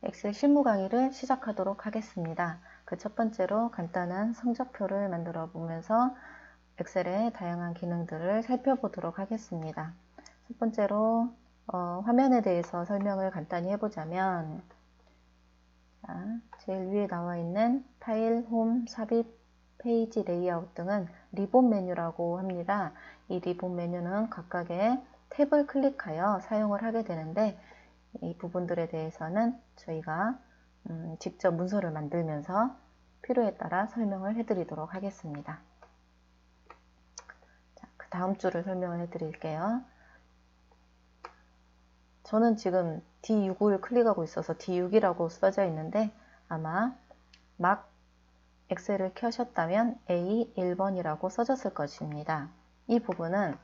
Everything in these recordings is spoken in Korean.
엑셀 실무 강의를 시작하도록 하겠습니다. 그 첫 번째로 간단한 성적표를 만들어 보면서 엑셀의 다양한 기능들을 살펴보도록 하겠습니다. 첫 번째로 화면에 대해서 설명을 간단히 해보자면, 제일 위에 나와 있는 파일, 홈, 삽입, 페이지 레이아웃 등은 리본 메뉴라고 합니다. 이 리본 메뉴는 각각의 탭을 클릭하여 사용을 하게 되는데, 이 부분들에 대해서는 저희가 직접 문서를 만들면서 필요에 따라 설명을 해드리도록 하겠습니다. 자, 그 다음 줄을 설명을 해드릴게요. 저는 지금 D6을 클릭하고 있어서 D6이라고 써져 있는데 아마 막 엑셀을 켜셨다면 A1번이라고 써졌을 것입니다. 이 부분은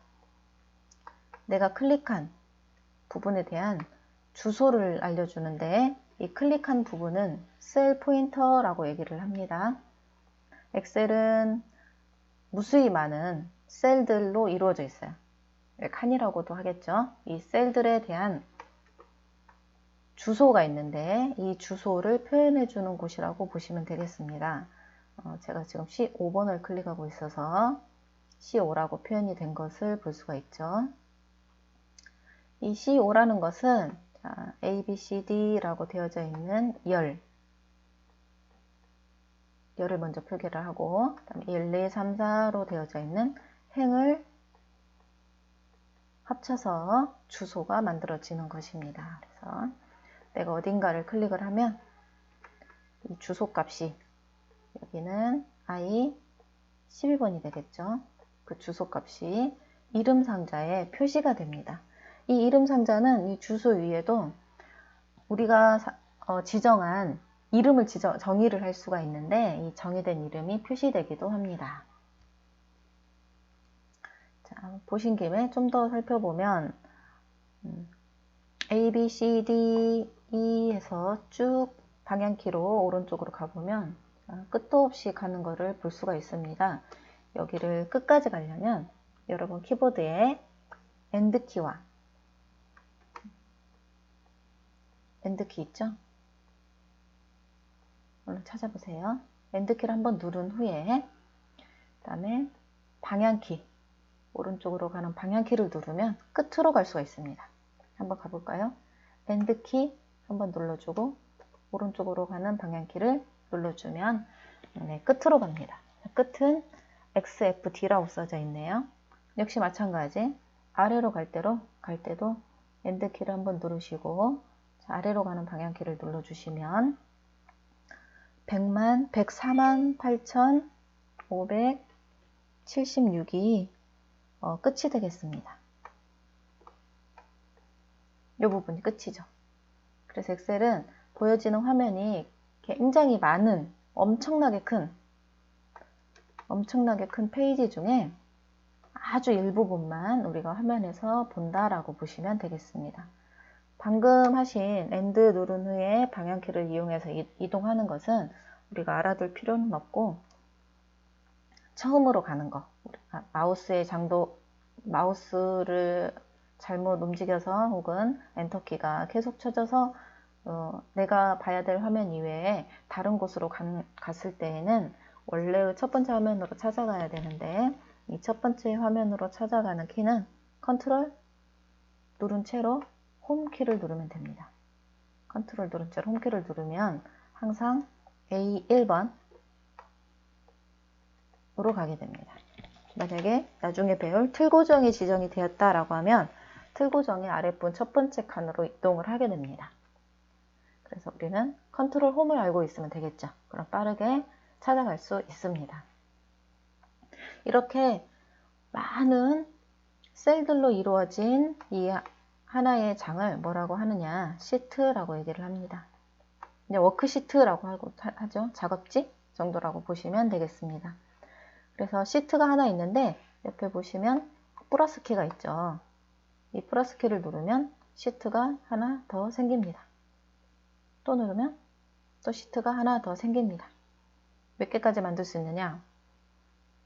내가 클릭한 부분에 대한 주소를 알려주는데, 이 클릭한 부분은 셀 포인터라고 얘기를 합니다. 엑셀은 무수히 많은 셀들로 이루어져 있어요. 칸이라고도 하겠죠. 이 셀들에 대한 주소가 있는데 이 주소를 표현해 주는 곳이라고 보시면 되겠습니다. 제가 지금 C5번을 클릭하고 있어서 C5라고 표현이 된 것을 볼 수가 있죠. 이 C5라는 것은 A, B, C, D라고 되어져 있는 열을 먼저 표기를 하고, 그다음에 1, 2, 3, 4로 되어져 있는 행을 합쳐서 주소가 만들어지는 것입니다. 그래서 내가 어딘가를 클릭을 하면 이 주소 값이, 여기는 I 12번이 되겠죠. 그 주소 값이 이름 상자에 표시가 됩니다. 이 이름 상자는 이 주소 위에도 우리가 지정한 이름을 정의를 할 수가 있는데, 이 정의된 이름이 표시되기도 합니다. 자, 보신 김에 좀 더 살펴보면 A, B, C, D, E 해서 쭉 방향키로 오른쪽으로 가보면 끝도 없이 가는 것을 볼 수가 있습니다. 여기를 끝까지 가려면 여러분 키보드에 엔드키와 엔드키 있죠? 얼른 찾아보세요. 엔드키를 한번 누른 후에 그 다음에 방향키, 오른쪽으로 가는 방향키를 누르면 끝으로 갈 수가 있습니다. 한번 가볼까요? 엔드키 한번 눌러주고 오른쪽으로 가는 방향키를 눌러주면 끝으로 갑니다. 끝은 XFD라고 써져 있네요. 역시 마찬가지 아래로 갈 때도 엔드키를 한번 누르시고 아래로 가는 방향키를 눌러주시면 1,148,576이 끝이 되겠습니다. 이 부분이 끝이죠. 그래서 엑셀은 보여지는 화면이 굉장히 많은 엄청나게 큰 페이지 중에 아주 일부분만 우리가 화면에서 본다라고 보시면 되겠습니다. 방금 하신 엔드 누른 후에 방향키를 이용해서 이동하는 것은 우리가 알아둘 필요는 없고, 처음으로 가는 거, 마우스를 잘못 움직여서 혹은 엔터키가 계속 쳐져서 내가 봐야 될 화면 이외에 다른 곳으로 갔을 때에는 원래의 첫 번째 화면으로 찾아가야 되는데, 이 첫 번째 화면으로 찾아가는 키는 컨트롤 누른 채로 홈키를 누르면 됩니다. 컨트롤 누른 채로 홈키를 누르면 항상 A1번으로 가게 됩니다. 만약에 나중에 배울 틀 고정이 지정이 되었다라고 하면 틀 고정의 아랫분 첫 번째 칸으로 이동을 하게 됩니다. 그래서 우리는 컨트롤 홈을 알고 있으면 되겠죠. 그럼 빠르게 찾아갈 수 있습니다. 이렇게 많은 셀들로 이루어진 이 하나의 장을 뭐라고 하느냐, 시트라고 얘기를 합니다. 이제 워크시트라고 하죠. 작업지 정도라고 보시면 되겠습니다. 그래서 시트가 하나 있는데 옆에 보시면 플러스 키가 있죠. 이 플러스 키를 누르면 시트가 하나 더 생깁니다. 또 누르면 또 시트가 하나 더 생깁니다. 몇 개까지 만들 수 있느냐?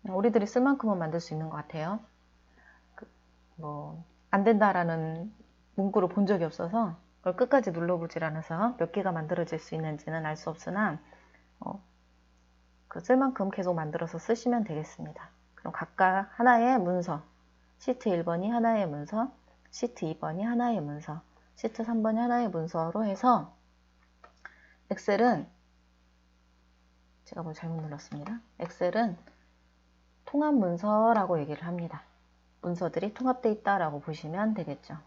우리들이 쓸 만큼은 만들 수 있는 것 같아요. 안 된다라는 문구를 본 적이 없어서 그걸 끝까지 눌러보질 않아서 몇 개가 만들어질 수 있는지는 알 수 없으나 그 쓸 만큼 계속 만들어서 쓰시면 되겠습니다. 그럼 각각 하나의 문서, 시트 1번이 하나의 문서, 시트 2번이 하나의 문서, 시트 3번이 하나의 문서로 해서 엑셀은 제가 뭘 잘못 눌렀습니다. 엑셀은 통합 문서라고 얘기를 합니다. 문서들이 통합되어 있다라고 보시면 되겠죠.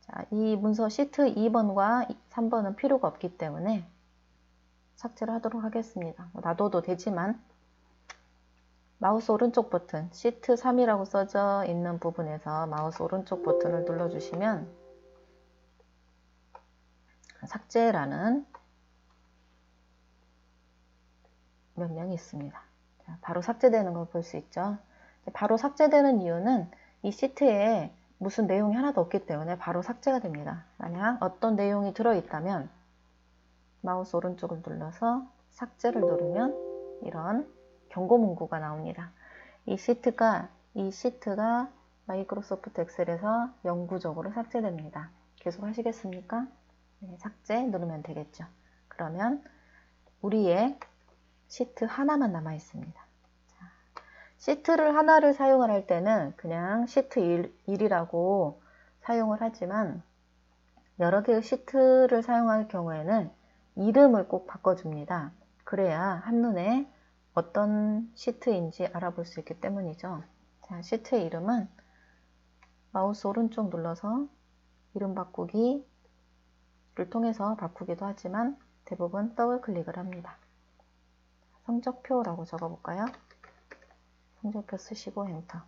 자, 이 문서 시트 2번과 3번은 필요가 없기 때문에 삭제를 하도록 하겠습니다. 놔둬도 되지만 마우스 오른쪽 버튼 시트 3이라고 써져 있는 부분에서 마우스 오른쪽 버튼을 눌러주시면 삭제라는 명령이 있습니다. 자, 바로 삭제되는 걸 볼 수 있죠. 바로 삭제되는 이유는 이 시트에 무슨 내용이 하나도 없기 때문에 바로 삭제가 됩니다. 만약 어떤 내용이 들어있다면 마우스 오른쪽을 눌러서 삭제를 누르면 이런 경고 문구가 나옵니다. 이 시트가 마이크로소프트 엑셀에서 영구적으로 삭제됩니다. 계속 하시겠습니까? 네, 삭제 누르면 되겠죠. 그러면 우리의 시트 하나만 남아 있습니다. 자, 시트를 하나를 사용을 할 때는 그냥 시트 1이라고 사용을 하지만 여러 개의 시트를 사용할 경우에는 이름을 꼭 바꿔줍니다. 그래야 한눈에 어떤 시트인지 알아볼 수 있기 때문이죠. 자, 시트의 이름은 마우스 오른쪽 눌러서 이름 바꾸기를 통해서 바꾸기도 하지만 대부분 더블 클릭을 합니다. 성적표라고 적어볼까요? 성적표 쓰시고 엔터.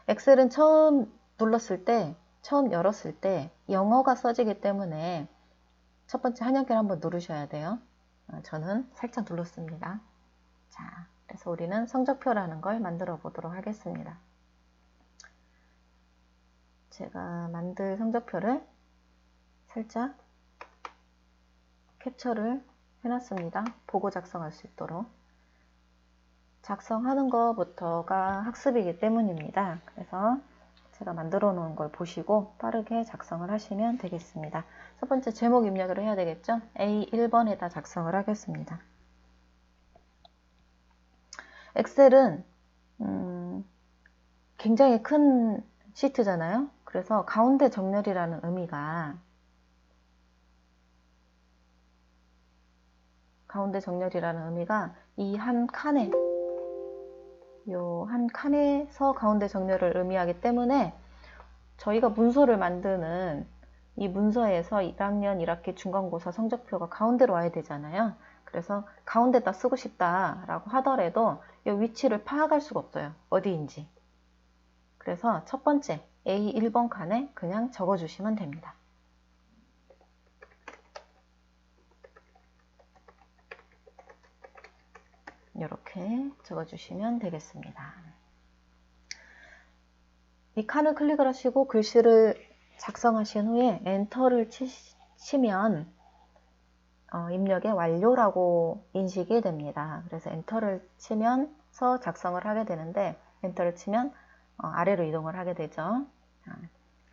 엑셀은 처음 열었을 때 영어가 써지기 때문에 첫 번째 한영kel 한번 누르셔야 돼요. 저는 살짝 눌렀습니다. 자, 그래서 우리는 성적표라는 걸 만들어 보도록 하겠습니다. 제가 만들 성적표를 살짝 캡처를 해놨습니다. 보고 작성할 수 있도록. 작성하는 것부터가 학습이기 때문입니다. 그래서 제가 만들어 놓은 걸 보시고 빠르게 작성을 하시면 되겠습니다. 첫 번째 제목 입력을 해야 되겠죠? A1번에다 작성을 하겠습니다. 엑셀은 굉장히 큰 시트잖아요. 그래서 가운데 정렬이라는 의미가 이 한 칸에 한 칸에서 가운데 정렬을 의미하기 때문에 저희가 문서를 만드는 이 문서에서 1학년 1학기 중간고사 성적표가 가운데로 와야 되잖아요. 그래서 가운데다 쓰고 싶다라고 하더라도 이 위치를 파악할 수가 없어요. 어디인지. 그래서 첫 번째 A1번 칸에 그냥 적어주시면 됩니다. 이렇게 적어주시면 되겠습니다. 이 칸을 클릭을 하시고 글씨를 작성하신 후에 엔터를 치면 입력의 완료라고 인식이 됩니다. 그래서 엔터를 치면서 작성을 하게 되는데 엔터를 치면 아래로 이동을 하게 되죠.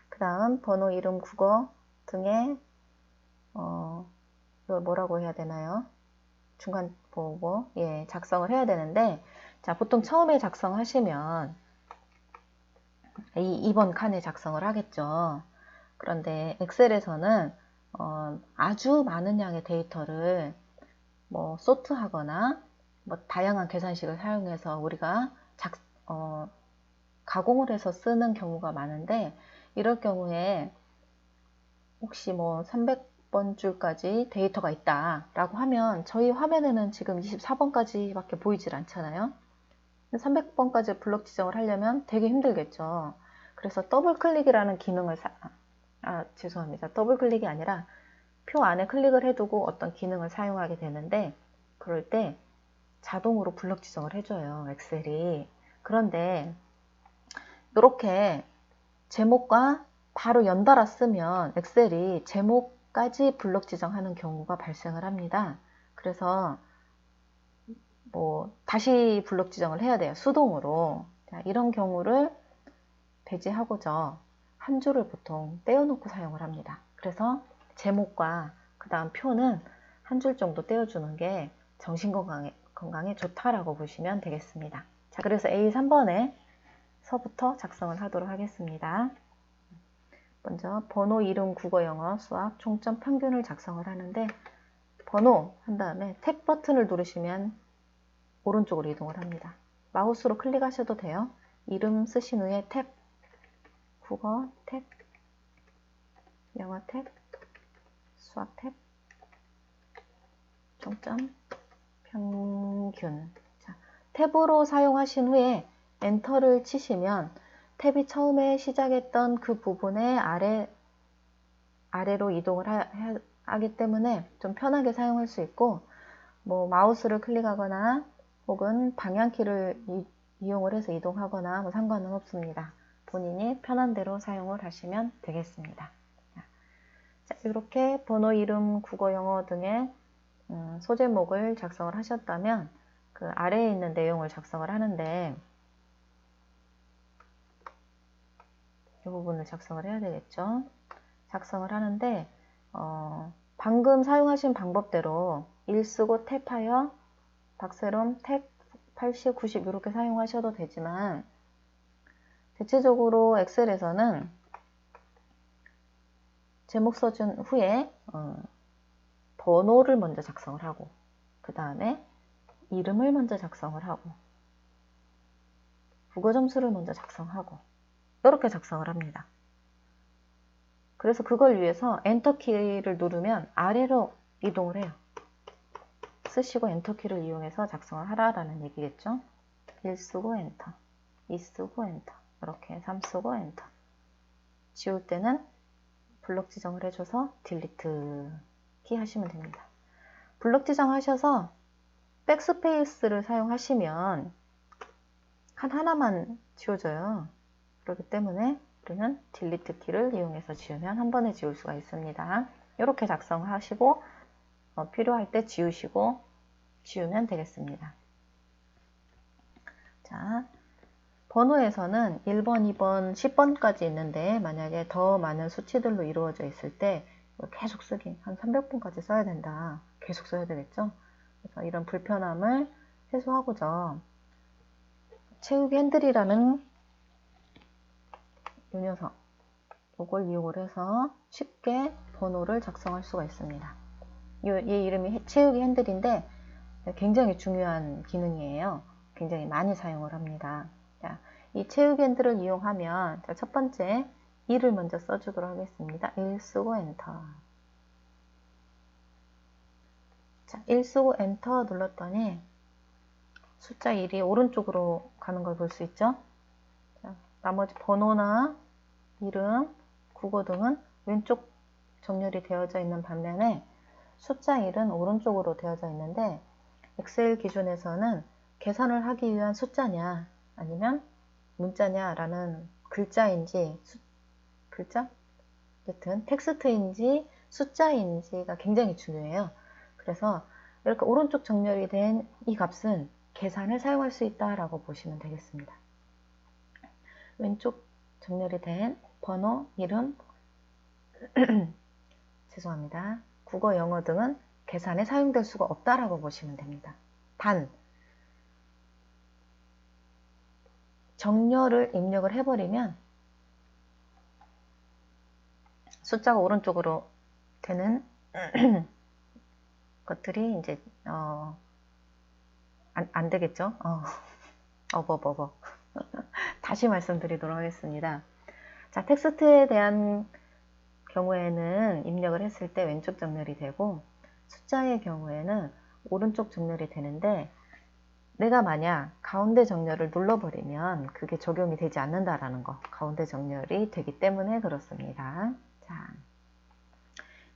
그 다음 번호, 이름, 국어 등의 이걸 뭐라고 해야 되나요? 중간 보고 작성을 해야 되는데 자, 보통 처음에 작성하시면 이 2번 칸에 작성을 하겠죠. 그런데 엑셀에서는 아주 많은 양의 데이터를 소트하거나 다양한 계산식을 사용해서 우리가 가공을 해서 쓰는 경우가 많은데 이럴 경우에 혹시 300번 줄까지 데이터가 있다 라고 하면 저희 화면에는 지금 24번까지 밖에 보이질 않잖아요. 300번까지 블록 지정을 하려면 되게 힘들겠죠. 그래서 더블 클릭이라는 기능을 죄송합니다. 더블 클릭이 아니라 표 안에 클릭을 해두고 어떤 기능을 사용하게 되는데 그럴 때 자동으로 블록 지정을 해줘요. 엑셀이. 그런데 이렇게 제목과 바로 연달아 쓰면 엑셀이 제목까지 블록 지정하는 경우가 발생을 합니다. 그래서 다시 블록 지정을 해야 돼요. 수동으로. 자, 이런 경우를 배제하고자 한 줄을 보통 떼어놓고 사용을 합니다. 그래서 제목과 그 다음 표는 한 줄 정도 떼어주는 게 정신건강에 좋다라고 보시면 되겠습니다. 자, 그래서 A3번에 서부터 작성을 하도록 하겠습니다. 먼저 번호, 이름, 국어, 영어, 수학, 총점, 평균을 작성을 하는데 번호 한 다음에 탭 버튼을 누르시면 오른쪽으로 이동을 합니다. 마우스로 클릭하셔도 돼요. 이름 쓰신 후에 탭, 국어 탭, 영어 탭, 수학 탭, 총점, 평균. 자, 탭으로 사용하신 후에 엔터를 치시면 탭이 처음에 시작했던 그 부분의 아래로 이동을 하기 때문에 좀 편하게 사용할 수 있고, 뭐 마우스를 클릭하거나 혹은 방향키를 이용을 해서 이동하거나 뭐 상관은 없습니다. 본인이 편한 대로 사용을 하시면 되겠습니다. 자, 이렇게 번호, 이름, 국어, 영어 등의 소제목을 작성을 하셨다면 그 아래에 있는 내용을 작성을 하는데 이 부분을 작성을 해야 되겠죠. 작성을 하는데 방금 사용하신 방법대로 일 쓰고 탭하여 박세롬 탭 80, 90 이렇게 사용하셔도 되지만 대체적으로 엑셀에서는 제목 써준 후에 번호를 먼저 작성을 하고 그 다음에 이름을 먼저 작성을 하고 국어 점수를 먼저 작성하고 이렇게 작성을 합니다. 그래서 그걸 위해서 엔터키를 누르면 아래로 이동을 해요. 쓰시고 엔터키를 이용해서 작성을 하라라는 얘기겠죠. 1 쓰고 엔터, 2 쓰고 엔터, 이렇게 3 쓰고 엔터. 지울 때는 블럭 지정을 해줘서 딜리트 키 하시면 됩니다. 블럭 지정하셔서 백스페이스를 사용하시면 하나만 지워져요. 그렇기 때문에 우리는 딜리트 키를 이용해서 지우면 한 번에 지울 수가 있습니다. 이렇게 작성하시고 필요할 때 지우시고 지우면 되겠습니다. 자, 번호에서는 1번, 2번, 10번까지 있는데 만약에 더 많은 수치들로 이루어져 있을 때 계속 쓰기, 한 300번까지 써야 된다. 계속 써야 되겠죠? 그래서 이런 불편함을 해소하고자 채우기 핸들이라는 이 녀석, 이걸 이용을 해서 쉽게 번호를 작성할 수가 있습니다. 얘 이름이 채우기 핸들인데 굉장히 중요한 기능이에요. 굉장히 많이 사용을 합니다. 자, 이 채우기 핸들을 이용하면 자, 첫 번째 1을 먼저 써주도록 하겠습니다. 1 쓰고 엔터. 자, 1 쓰고 엔터 눌렀더니 숫자 1이 오른쪽으로 가는 걸 볼 수 있죠? 자, 나머지 번호나 이름, 국어 등은 왼쪽 정렬이 되어져 있는 반면에 숫자 1은 오른쪽으로 되어져 있는데 엑셀 기준에서는 계산을 하기 위한 숫자냐 아니면 문자냐 라는 글자인지 글자? 어쨌든 텍스트인지 숫자인지가 굉장히 중요해요. 그래서 이렇게 오른쪽 정렬이 된 이 값은 계산을 사용할 수 있다라고 보시면 되겠습니다. 왼쪽 정렬이 된 번호, 이름, 죄송합니다. 국어, 영어 등은 계산에 사용될 수가 없다라고 보시면 됩니다. 단, 정렬을 입력을 해버리면 숫자가 오른쪽으로 되는 것들이 이제 안 되겠죠? 다시 말씀드리도록 하겠습니다. 자, 텍스트에 대한 경우에는 입력을 했을 때 왼쪽 정렬이 되고 숫자의 경우에는 오른쪽 정렬이 되는데 내가 만약 가운데 정렬을 눌러버리면 그게 적용이 되지 않는다라는 거. 가운데 정렬이 되기 때문에 그렇습니다. 자,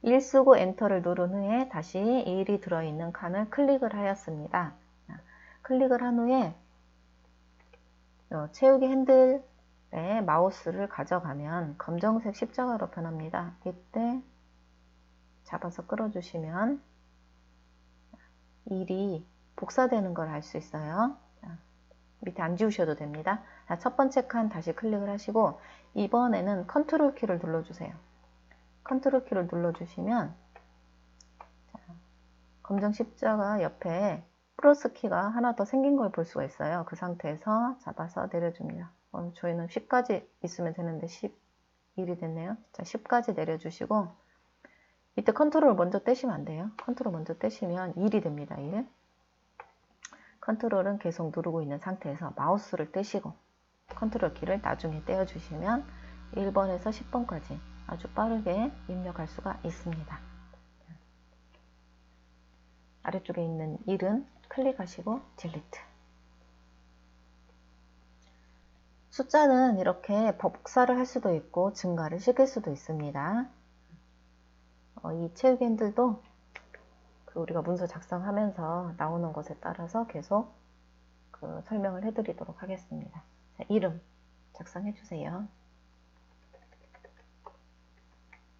1 쓰고 엔터를 누른 후에 다시 1이 들어있는 칸을 클릭을 하였습니다. 클릭을 한 후에 채우기 핸들에 마우스를 가져가면 검정색 십자가로 변합니다. 이때 잡아서 끌어주시면 1이 복사되는 걸 알 수 있어요. 밑에 안 지우셔도 됩니다. 첫 번째 칸 다시 클릭을 하시고 이번에는 컨트롤 키를 눌러주세요. 컨트롤 키를 눌러주시면 검정 십자가 옆에 플러스 키가 하나 더 생긴 걸 볼 수가 있어요. 그 상태에서 잡아서 내려줍니다. 저희는 10까지 있으면 되는데 11이 됐네요. 자, 10까지 내려주시고 이때 컨트롤 먼저 떼시면 안 돼요. 컨트롤 먼저 떼시면 1이 됩니다. 1. 컨트롤은 계속 누르고 있는 상태에서 마우스를 떼시고 컨트롤 키를 나중에 떼어주시면 1번에서 10번까지 아주 빠르게 입력할 수가 있습니다. 아래쪽에 있는 1은 클릭하시고 딜리트. 숫자는 이렇게 복사를 할 수도 있고 증가를 시킬 수도 있습니다. 이 채우기 핸들도 우리가 문서 작성하면서 나오는 것에 따라서 계속 설명을 해드리도록 하겠습니다. 자, 이름 작성해 주세요.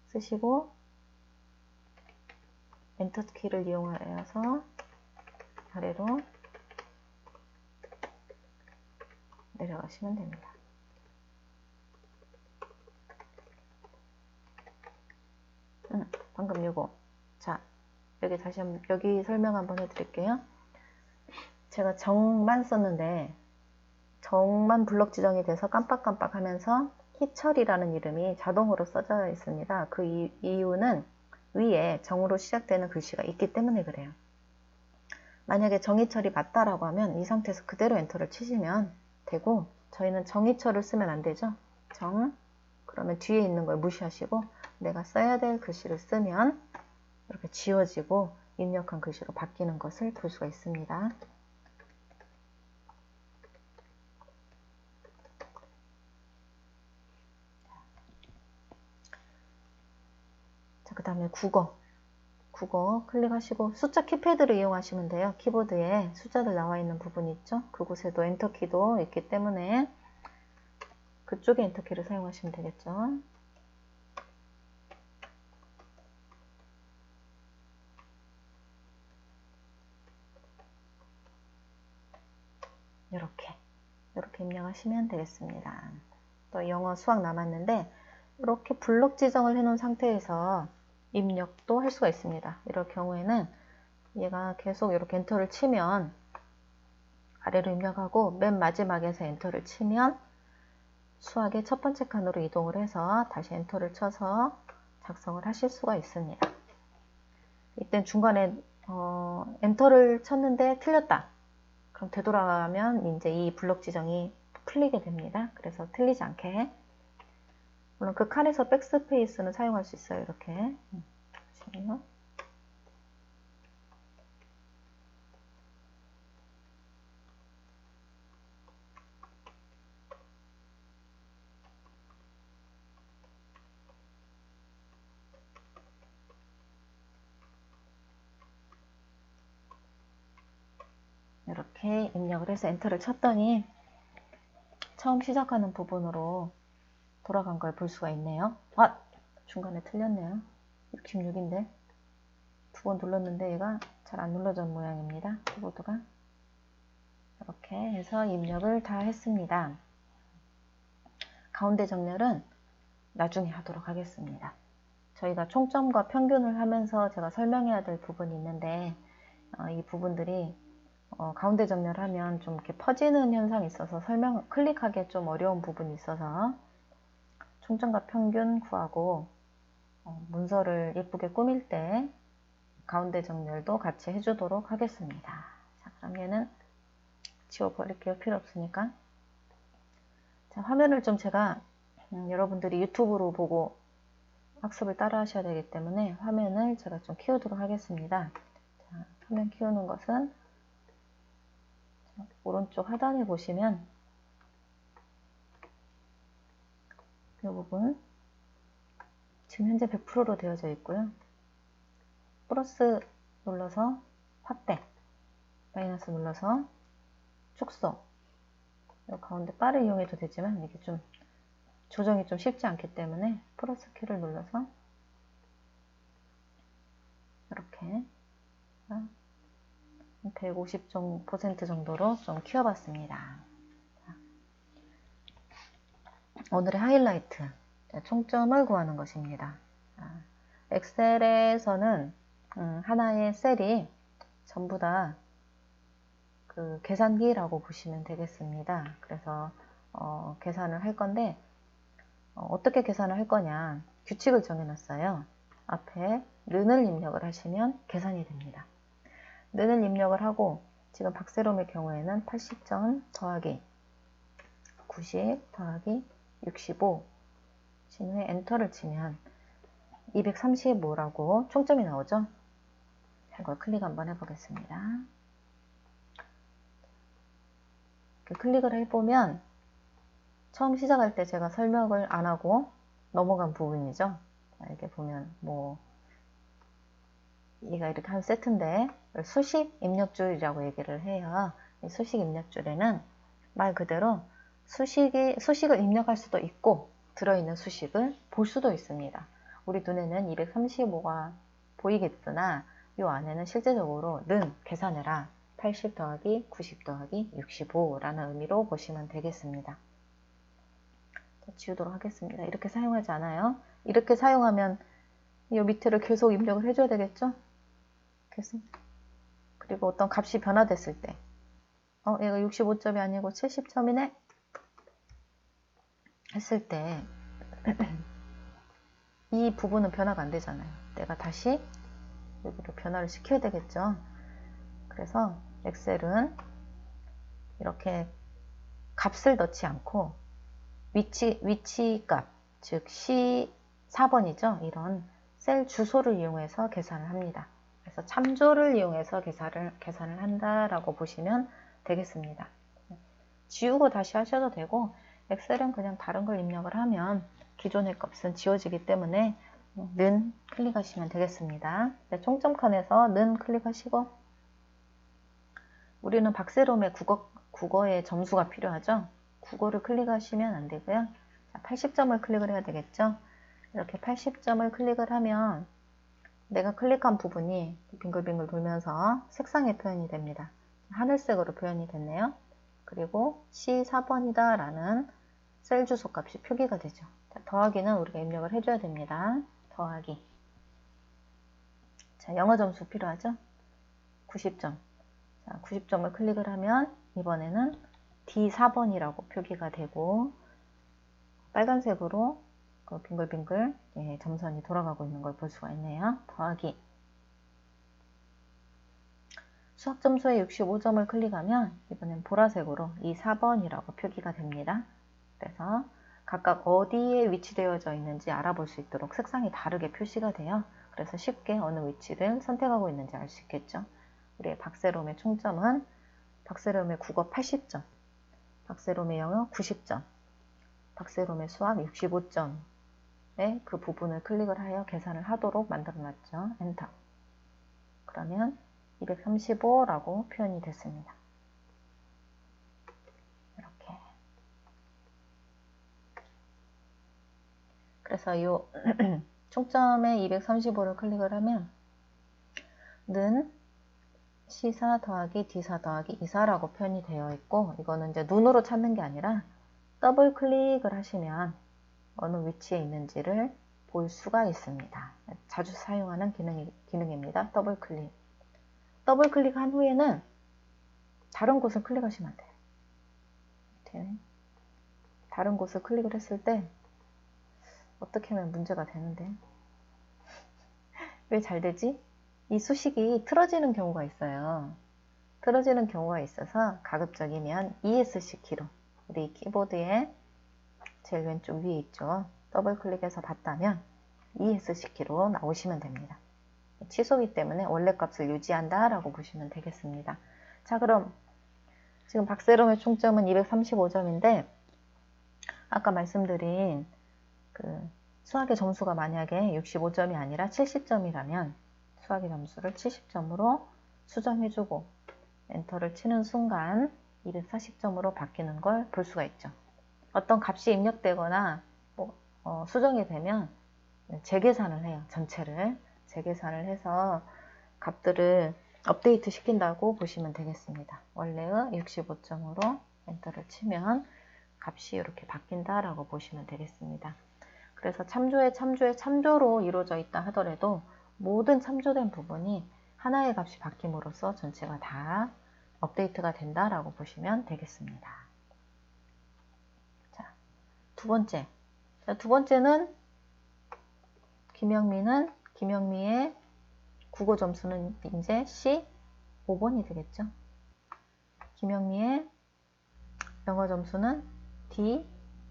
쓰시고 엔터 키를 이용하여서 아래로 내려가시면 됩니다. 방금 요거. 자, 여기 다시 한번, 여기 설명 한번 해드릴게요. 제가 정만 썼는데, 정만 블럭 지정이 돼서 깜빡깜빡 하면서 희철이라는 이름이 자동으로 써져 있습니다. 그 이유는 위에 정으로 시작되는 글씨가 있기 때문에 그래요. 만약에 정희철이 맞다라고 하면 이 상태에서 그대로 엔터를 치시면 되고, 저희는 정희철을 쓰면 안 되죠. 정, 그러면 뒤에 있는 걸 무시하시고 내가 써야 될 글씨를 쓰면 이렇게 지워지고 입력한 글씨로 바뀌는 것을 볼 수가 있습니다. 자, 그 다음에 국어 클릭하시고 숫자 키패드를 이용하시면 돼요. 키보드에 숫자들 나와 있는 부분이 있죠. 그곳에도 엔터키도 있기 때문에 그쪽에 엔터키를 사용하시면 되겠죠. 이렇게 입력하시면 되겠습니다. 또 영어, 수학 남았는데 이렇게 블록 지정을 해 놓은 상태에서 입력도 할 수가 있습니다. 이럴 경우에는 얘가 계속 이렇게 엔터를 치면 아래로 입력하고 맨 마지막에서 엔터를 치면 수학의 첫 번째 칸으로 이동을 해서 다시 엔터를 쳐서 작성을 하실 수가 있습니다. 이땐 중간에 엔터를 쳤는데 틀렸다. 그럼 되돌아가면 이제 이 블록 지정이 풀리게 됩니다. 그래서 틀리지 않게. 물론 그 칸에서 백스페이스는 사용할 수 있어요. 이렇게. 보시면요. 이렇게 입력을 해서 엔터를 쳤더니 처음 시작하는 부분으로 돌아간 걸 볼 수가 있네요. 아! 중간에 틀렸네요. 66인데 두 번 눌렀는데 얘가 잘 안 눌러진 모양입니다. 키보드가. 이렇게 해서 입력을 다 했습니다. 가운데 정렬은 나중에 하도록 하겠습니다. 저희가 총점과 평균을 하면서 제가 설명해야 될 부분이 있는데 이 부분들이 가운데 정렬하면 좀 이렇게 퍼지는 현상이 있어서 클릭하기 좀 어려운 부분이 있어서 총점과 평균 구하고 문서를 예쁘게 꾸밀 때 가운데 정렬도 같이 해주도록 하겠습니다. 자, 그럼 얘는 지워버릴게요. 필요 없으니까. 자, 화면을 좀 제가 여러분들이 유튜브로 보고 학습을 따라 하셔야 되기 때문에 화면을 제가 좀 키우도록 하겠습니다. 자, 화면 키우는 것은 오른쪽 하단에 보시면 이 부분 지금 현재 100%로 되어져 있고요. 플러스 눌러서 확대, 마이너스 눌러서 축소, 이 가운데 바를 이용해도 되지만 이게 좀 조정이 좀 쉽지 않기 때문에 플러스 키를 눌러서 이렇게 150% 정도로 좀 키워봤습니다. 오늘의 하이라이트, 총점을 구하는 것입니다. 엑셀에서는 하나의 셀이 전부 다 그 계산기라고 보시면 되겠습니다. 그래서 계산을 할 건데 어떻게 계산을 할 거냐, 규칙을 정해놨어요. 앞에 는을 입력을 하시면 계산이 됩니다. 는을 입력을 하고 지금 박세롬의 경우에는 80점 더하기 90 더하기 65 친 후에 엔터를 치면 235라고 총점이 나오죠. 이걸 클릭 한번 해보겠습니다. 클릭을 해보면 처음 시작할 때 제가 설명을 안 하고 넘어간 부분이죠. 이렇게 보면 얘가 이렇게 한 세트인데 수식 입력줄이라고 얘기를 해요. 이 수식 입력줄에는 말 그대로 수식을 입력할 수도 있고 들어있는 수식을 볼 수도 있습니다. 우리 눈에는 235가 보이겠으나 이 안에는 실제적으로 는 계산해라 80 더하기 90 더하기 65라는 의미로 보시면 되겠습니다. 자, 지우도록 하겠습니다. 이렇게 사용하지 않아요. 이렇게 사용하면 이 밑에를 계속 입력을 해줘야 되겠죠? 계속. 그리고 어떤 값이 변화됐을 때 얘가 65점이 아니고 70점이네? 했을 때 이 부분은 변화가 안 되잖아요. 내가 다시 여기로 변화를 시켜야 되겠죠. 그래서 엑셀은 이렇게 값을 넣지 않고 위치 값, 즉 C4번이죠. 이런 셀 주소를 이용해서 계산을 합니다. 그래서 참조를 이용해서 계산을 한다라고 보시면 되겠습니다. 지우고 다시 하셔도 되고 엑셀은 그냥 다른 걸 입력을 하면 기존의 값은 지워지기 때문에 는 클릭하시면 되겠습니다. 네, 총점 칸에서 는 클릭하시고 우리는 박세롬의 국어의 점수가 필요하죠. 국어를 클릭하시면 안 되고요. 80점을 클릭을 해야 되겠죠. 이렇게 80점을 클릭을 하면 내가 클릭한 부분이 빙글빙글 돌면서 색상의 표현이 됩니다. 하늘색으로 표현이 됐네요. 그리고 C4번이다 라는 셀 주소 값이 표기가 되죠. 자, 더하기는 우리가 입력을 해줘야 됩니다. 더하기. 자, 영어 점수 필요하죠? 90점. 자, 90점을 클릭을 하면 이번에는 D4번이라고 표기가 되고 빨간색으로 그 빙글빙글 점선이 돌아가고 있는 걸 볼 수가 있네요. 더하기. 수학 점수에 65점을 클릭하면 이번엔 보라색으로 이 4번이라고 표기가 됩니다. 그래서 각각 어디에 위치되어져 있는지 알아볼 수 있도록 색상이 다르게 표시가 돼요. 그래서 쉽게 어느 위치를 선택하고 있는지 알 수 있겠죠. 우리의 박세롬의 총점은 박세롬의 국어 80점, 박세롬의 영어 90점, 박세롬의 수학 65점의 그 부분을 클릭을 하여 계산을 하도록 만들어놨죠. 엔터. 그러면 235라고 표현이 됐습니다. 이렇게. 그래서 이 총점에 235를 클릭을 하면 는 C4 더하기 D4 더하기 24라고 표현이 되어 있고 이거는 이제 눈으로 찾는 게 아니라 더블 클릭을 하시면 어느 위치에 있는지를 볼 수가 있습니다. 자주 사용하는 기능입니다. 더블 클릭. 더블 클릭한 후에는 다른 곳을 클릭하시면 돼요. 이렇게 다른 곳을 클릭을 했을 때 어떻게 하면 문제가 되는데 왜 잘 되지? 이 수식이 틀어지는 경우가 있어요. 틀어지는 경우가 있어서 가급적이면 ESC 키로 우리 키보드의 제일 왼쪽 위에 있죠. 더블 클릭해서 봤다면 ESC 키로 나오시면 됩니다. 취소기 때문에 원래 값을 유지한다 라고 보시면 되겠습니다. 자, 그럼 지금 박세롬의 총점은 235점인데 아까 말씀드린 그 수학의 점수가 만약에 65점이 아니라 70점이라면 수학의 점수를 70점으로 수정해주고 엔터를 치는 순간 240점으로 바뀌는 걸 볼 수가 있죠. 어떤 값이 입력되거나 수정이 되면 재계산을 해요. 전체를 재계산을 해서 값들을 업데이트 시킨다고 보시면 되겠습니다. 원래의 65점으로 엔터를 치면 값이 이렇게 바뀐다라고 보시면 되겠습니다. 그래서 참조로 이루어져 있다 하더라도 모든 참조된 부분이 하나의 값이 바뀜으로써 전체가 다 업데이트가 된다라고 보시면 되겠습니다. 자, 두 번째는 김영미의 국어 점수는 이제 C 5번이 되겠죠. 김영미의 영어 점수는 D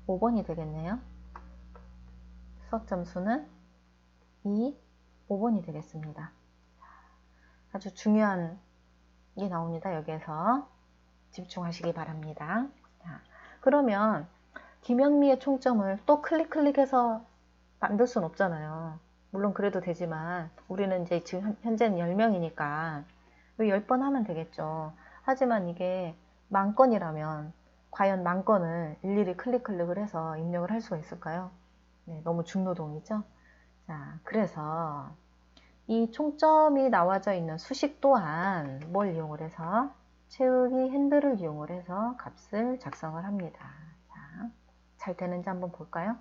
5번이 되겠네요. 수학 점수는 E 5번이 되겠습니다. 아주 중요한 게 나옵니다. 여기에서 집중하시기 바랍니다. 자, 그러면 김영미의 총점을 또 클릭해서 만들 수는 없잖아요. 물론 그래도 되지만 우리는 이제 지금 현재는 10명이니까 10번 하면 되겠죠. 하지만 이게 10,000건이라면 과연 10,000건을 일일이 클릭을 해서 입력을 할 수가 있을까요? 네, 너무 중노동이죠. 자, 그래서 이 총점이 나와져 있는 수식 또한 뭘 이용을 해서 채우기 핸들을 이용을 해서 값을 작성을 합니다. 자, 잘 되는지 한번 볼까요?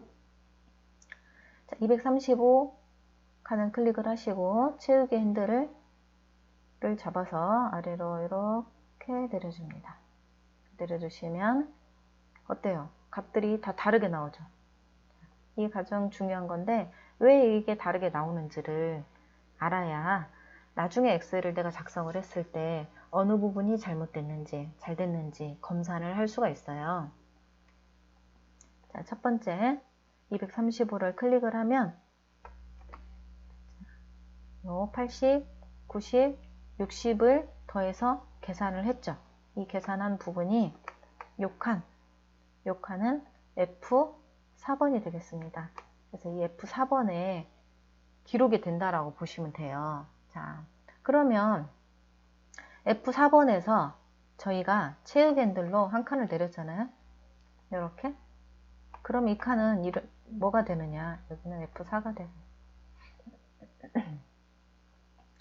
자, 235 칸을 클릭을 하시고 채우기 핸들을 잡아서 아래로 이렇게 내려줍니다. 내려주시면 어때요? 값들이 다 다르게 나오죠. 이게 가장 중요한 건데 왜 이게 다르게 나오는지를 알아야 나중에 엑셀을 내가 작성을 했을 때 어느 부분이 잘못됐는지 잘 됐는지 검사를 할 수가 있어요. 자, 첫 번째 235를 클릭을 하면 80, 90, 60을 더해서 계산을 했죠. 이 계산한 부분이 요 칸은 F4번이 되겠습니다. 그래서 이 F4번에 기록이 된다라고 보시면 돼요. 자, 그러면 F4번에서 저희가 채우기 핸들로 한 칸을 내렸잖아요. 이렇게. 그럼 이 칸은 뭐가 되느냐? 여기는 F4가 되고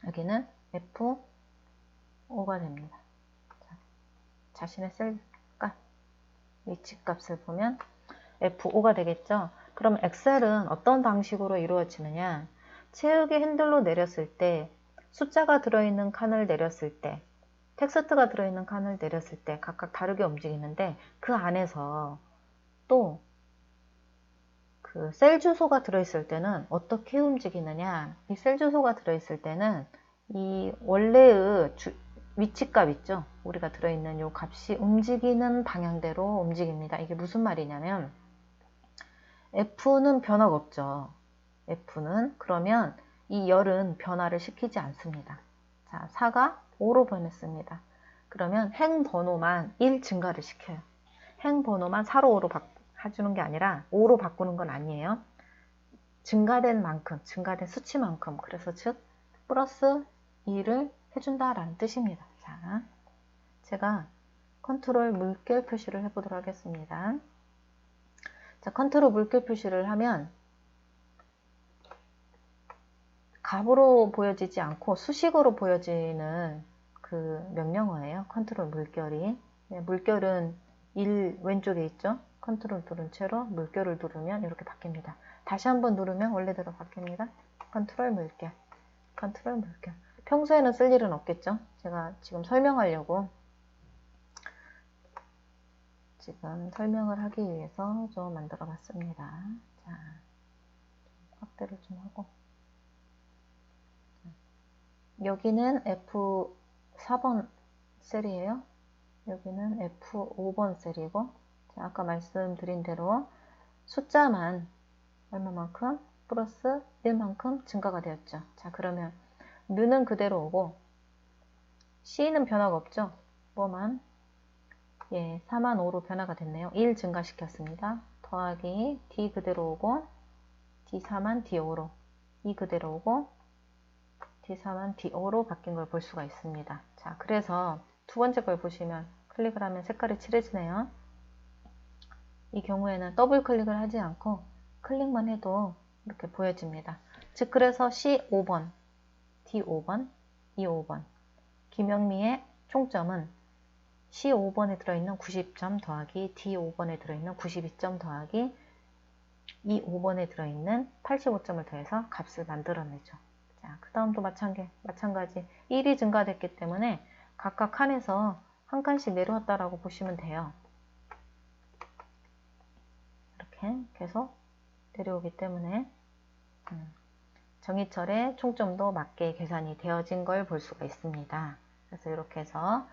여기는 F5가 됩니다. 자, 자신의 셀 값, 위치 값을 보면 F5가 되겠죠. 그럼 엑셀은 어떤 방식으로 이루어지느냐? 채우기 핸들로 내렸을 때, 숫자가 들어있는 칸을 내렸을 때, 텍스트가 들어있는 칸을 내렸을 때 각각 다르게 움직이는데 그 안에서 또 그 셀 주소가 들어있을 때는 어떻게 움직이느냐? 이 셀 주소가 들어있을 때는 이 원래의 위치값 있죠? 우리가 들어있는 이 값이 움직이는 방향대로 움직입니다. 이게 무슨 말이냐면 F는 변화가 없죠. F는 그러면 이 열은 변화를 시키지 않습니다. 자, 4가 5로 변했습니다. 그러면 행 번호만 1 증가를 시켜요. 행 번호만 4로 5로 해주는 게 아니라 5로 바꾸는 건 아니에요. 증가된 만큼, 증가된 수치만큼, 그래서 즉 플러스 2를 해준다라는 뜻입니다. 자, 제가 컨트롤 물결 표시를 해보도록 하겠습니다. 자, 컨트롤 물결 표시를 하면 값으로 보여지지 않고 수식으로 보여지는 그 명령어예요. 컨트롤 물결이. 네, 물결은 1 왼쪽에 있죠. 컨트롤 누른 채로 물결을 누르면 이렇게 바뀝니다. 다시 한번 누르면 원래대로 바뀝니다. 컨트롤 물결. 컨트롤 물결. 평소에는 쓸 일은 없겠죠. 제가 지금 설명하려고 지금 설명을 하기 위해서 좀 만들어 봤습니다. 자, 확대를 좀 하고. 여기는 F4번 셀이에요. 여기는 F5번 셀이고, 자, 아까 말씀드린 대로 숫자만 얼마만큼 플러스 1만큼 증가가 되었죠. 자, 그러면 느는 그대로 오고 C는 변화가 없죠. 뭐만? 예, 4만 5로 변화가 됐네요. 1 증가시켰습니다. 더하기 D 그대로 오고 D4만 D5로, E 그대로 오고 D4만 D5로 바뀐 걸 볼 수가 있습니다. 자, 그래서 두 번째 걸 보시면 클릭을 하면 색깔이 칠해지네요. 이 경우에는 더블 클릭을 하지 않고 클릭만 해도 이렇게 보여집니다. 즉, 그래서 C5번, D5번, E5번 김영미의 총점은 C5번에 들어있는 90점 더하기 D5번에 들어있는 92점 더하기 E5번에 들어있는 85점을 더해서 값을 만들어내죠. 자, 그 다음도 마찬가지 1이 증가됐기 때문에 각각 칸에서 한 칸씩 내려왔다라고 보시면 돼요. 이렇게 계속 내려오기 때문에 정의철의 총점도 맞게 계산이 되어진 걸 볼 수가 있습니다. 그래서 이렇게 해서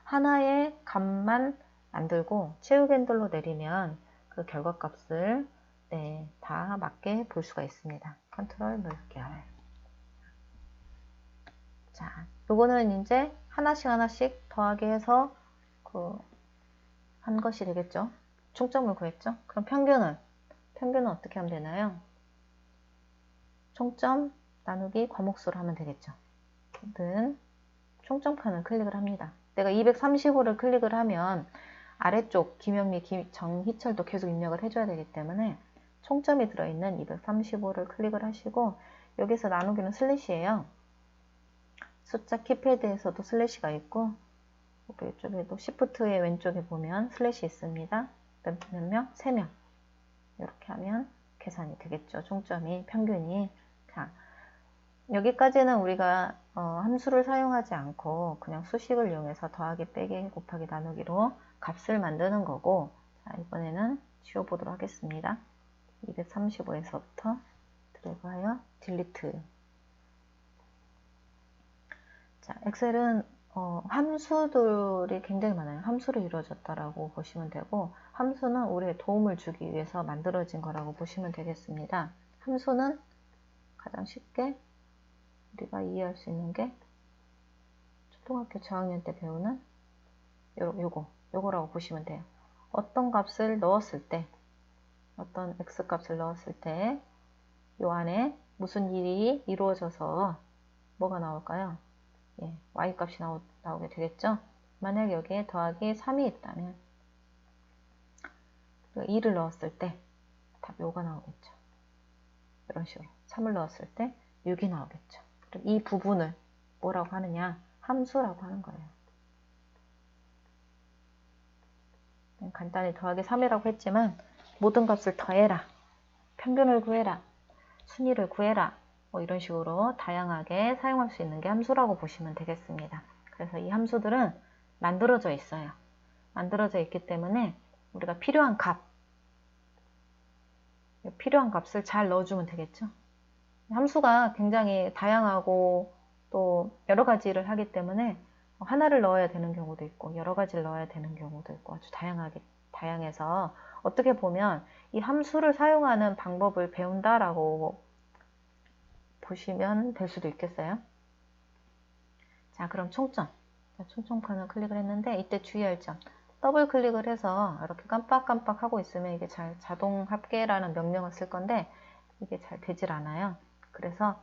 하나의 값만 만들고 최후 겐들로 내리면 그 결과값을 다 맞게 볼 수가 있습니다. 컨트롤 물결. 자, 요거는 이제 하나씩 더하기 해서 한 것이 되겠죠. 총점을 구했죠. 그럼 평균은 어떻게 하면 되나요? 총점 나누기 과목수를 하면 되겠죠. 는 총점 칸을 클릭을 합니다. 내가 235를 클릭을 하면 아래쪽 김영미, 정희철도 계속 입력을 해줘야 되기 때문에 총점이 들어있는 235를 클릭을 하시고 여기서 나누기는 슬래시예요. 숫자 키패드에서도 슬래시가 있고 이쪽에도 시프트의 왼쪽에 보면 슬래시 있습니다. 몇 명? 3명. 이렇게 하면 계산이 되겠죠. 총점이, 평균이. 자, 여기까지는 우리가 함수를 사용하지 않고 그냥 수식을 이용해서 더하기, 빼기, 곱하기, 나누기로 값을 만드는 거고, 자, 이번에는 지워보도록 하겠습니다. 235에서부터 드래그하여 딜리트. 자, 엑셀은 함수들이 굉장히 많아요. 함수로 이루어졌다라고 보시면 되고, 함수는 우리의 도움을 주기 위해서 만들어진 거라고 보시면 되겠습니다. 함수는 가장 쉽게 우리가 이해할 수 있는 게 초등학교 저학년 때 배우는 요거라고 보시면 돼요. 어떤 값을 넣었을 때, 어떤 x 값을 넣었을 때 요 안에 무슨 일이 이루어져서 뭐가 나올까요? 예, y 값이 나오게 되겠죠. 만약 여기에 더하기 3이 있다면 2를 넣었을 때 답 요가 나오겠죠. 이런 식으로 3을 넣었을 때 6이 나오겠죠. 그럼 이 부분을 뭐라고 하느냐? 함수라고 하는 거예요. 간단히 더하기 3이라고 했지만 모든 값을 더해라, 평균을 구해라, 순위를 구해라, 뭐 이런 식으로 다양하게 사용할 수 있는 게 함수라고 보시면 되겠습니다. 그래서 이 함수들은 만들어져 있어요. 만들어져 있기 때문에 우리가 필요한 값을 잘 넣어주면 되겠죠. 함수가 굉장히 다양하고 또 여러 가지를 하기 때문에 하나를 넣어야 되는 경우도 있고 여러 가지를 넣어야 되는 경우도 있고 아주 다양해서 어떻게 보면 이 함수를 사용하는 방법을 배운다라고 보시면 될 수도 있겠어요. 자, 그럼 총점. 총점 칸을 클릭을 했는데 이때 주의할 점. 더블 클릭을 해서 이렇게 깜빡깜빡 하고 있으면 이게 잘 자동 합계라는 명령을 쓸 건데 이게 잘 되질 않아요. 그래서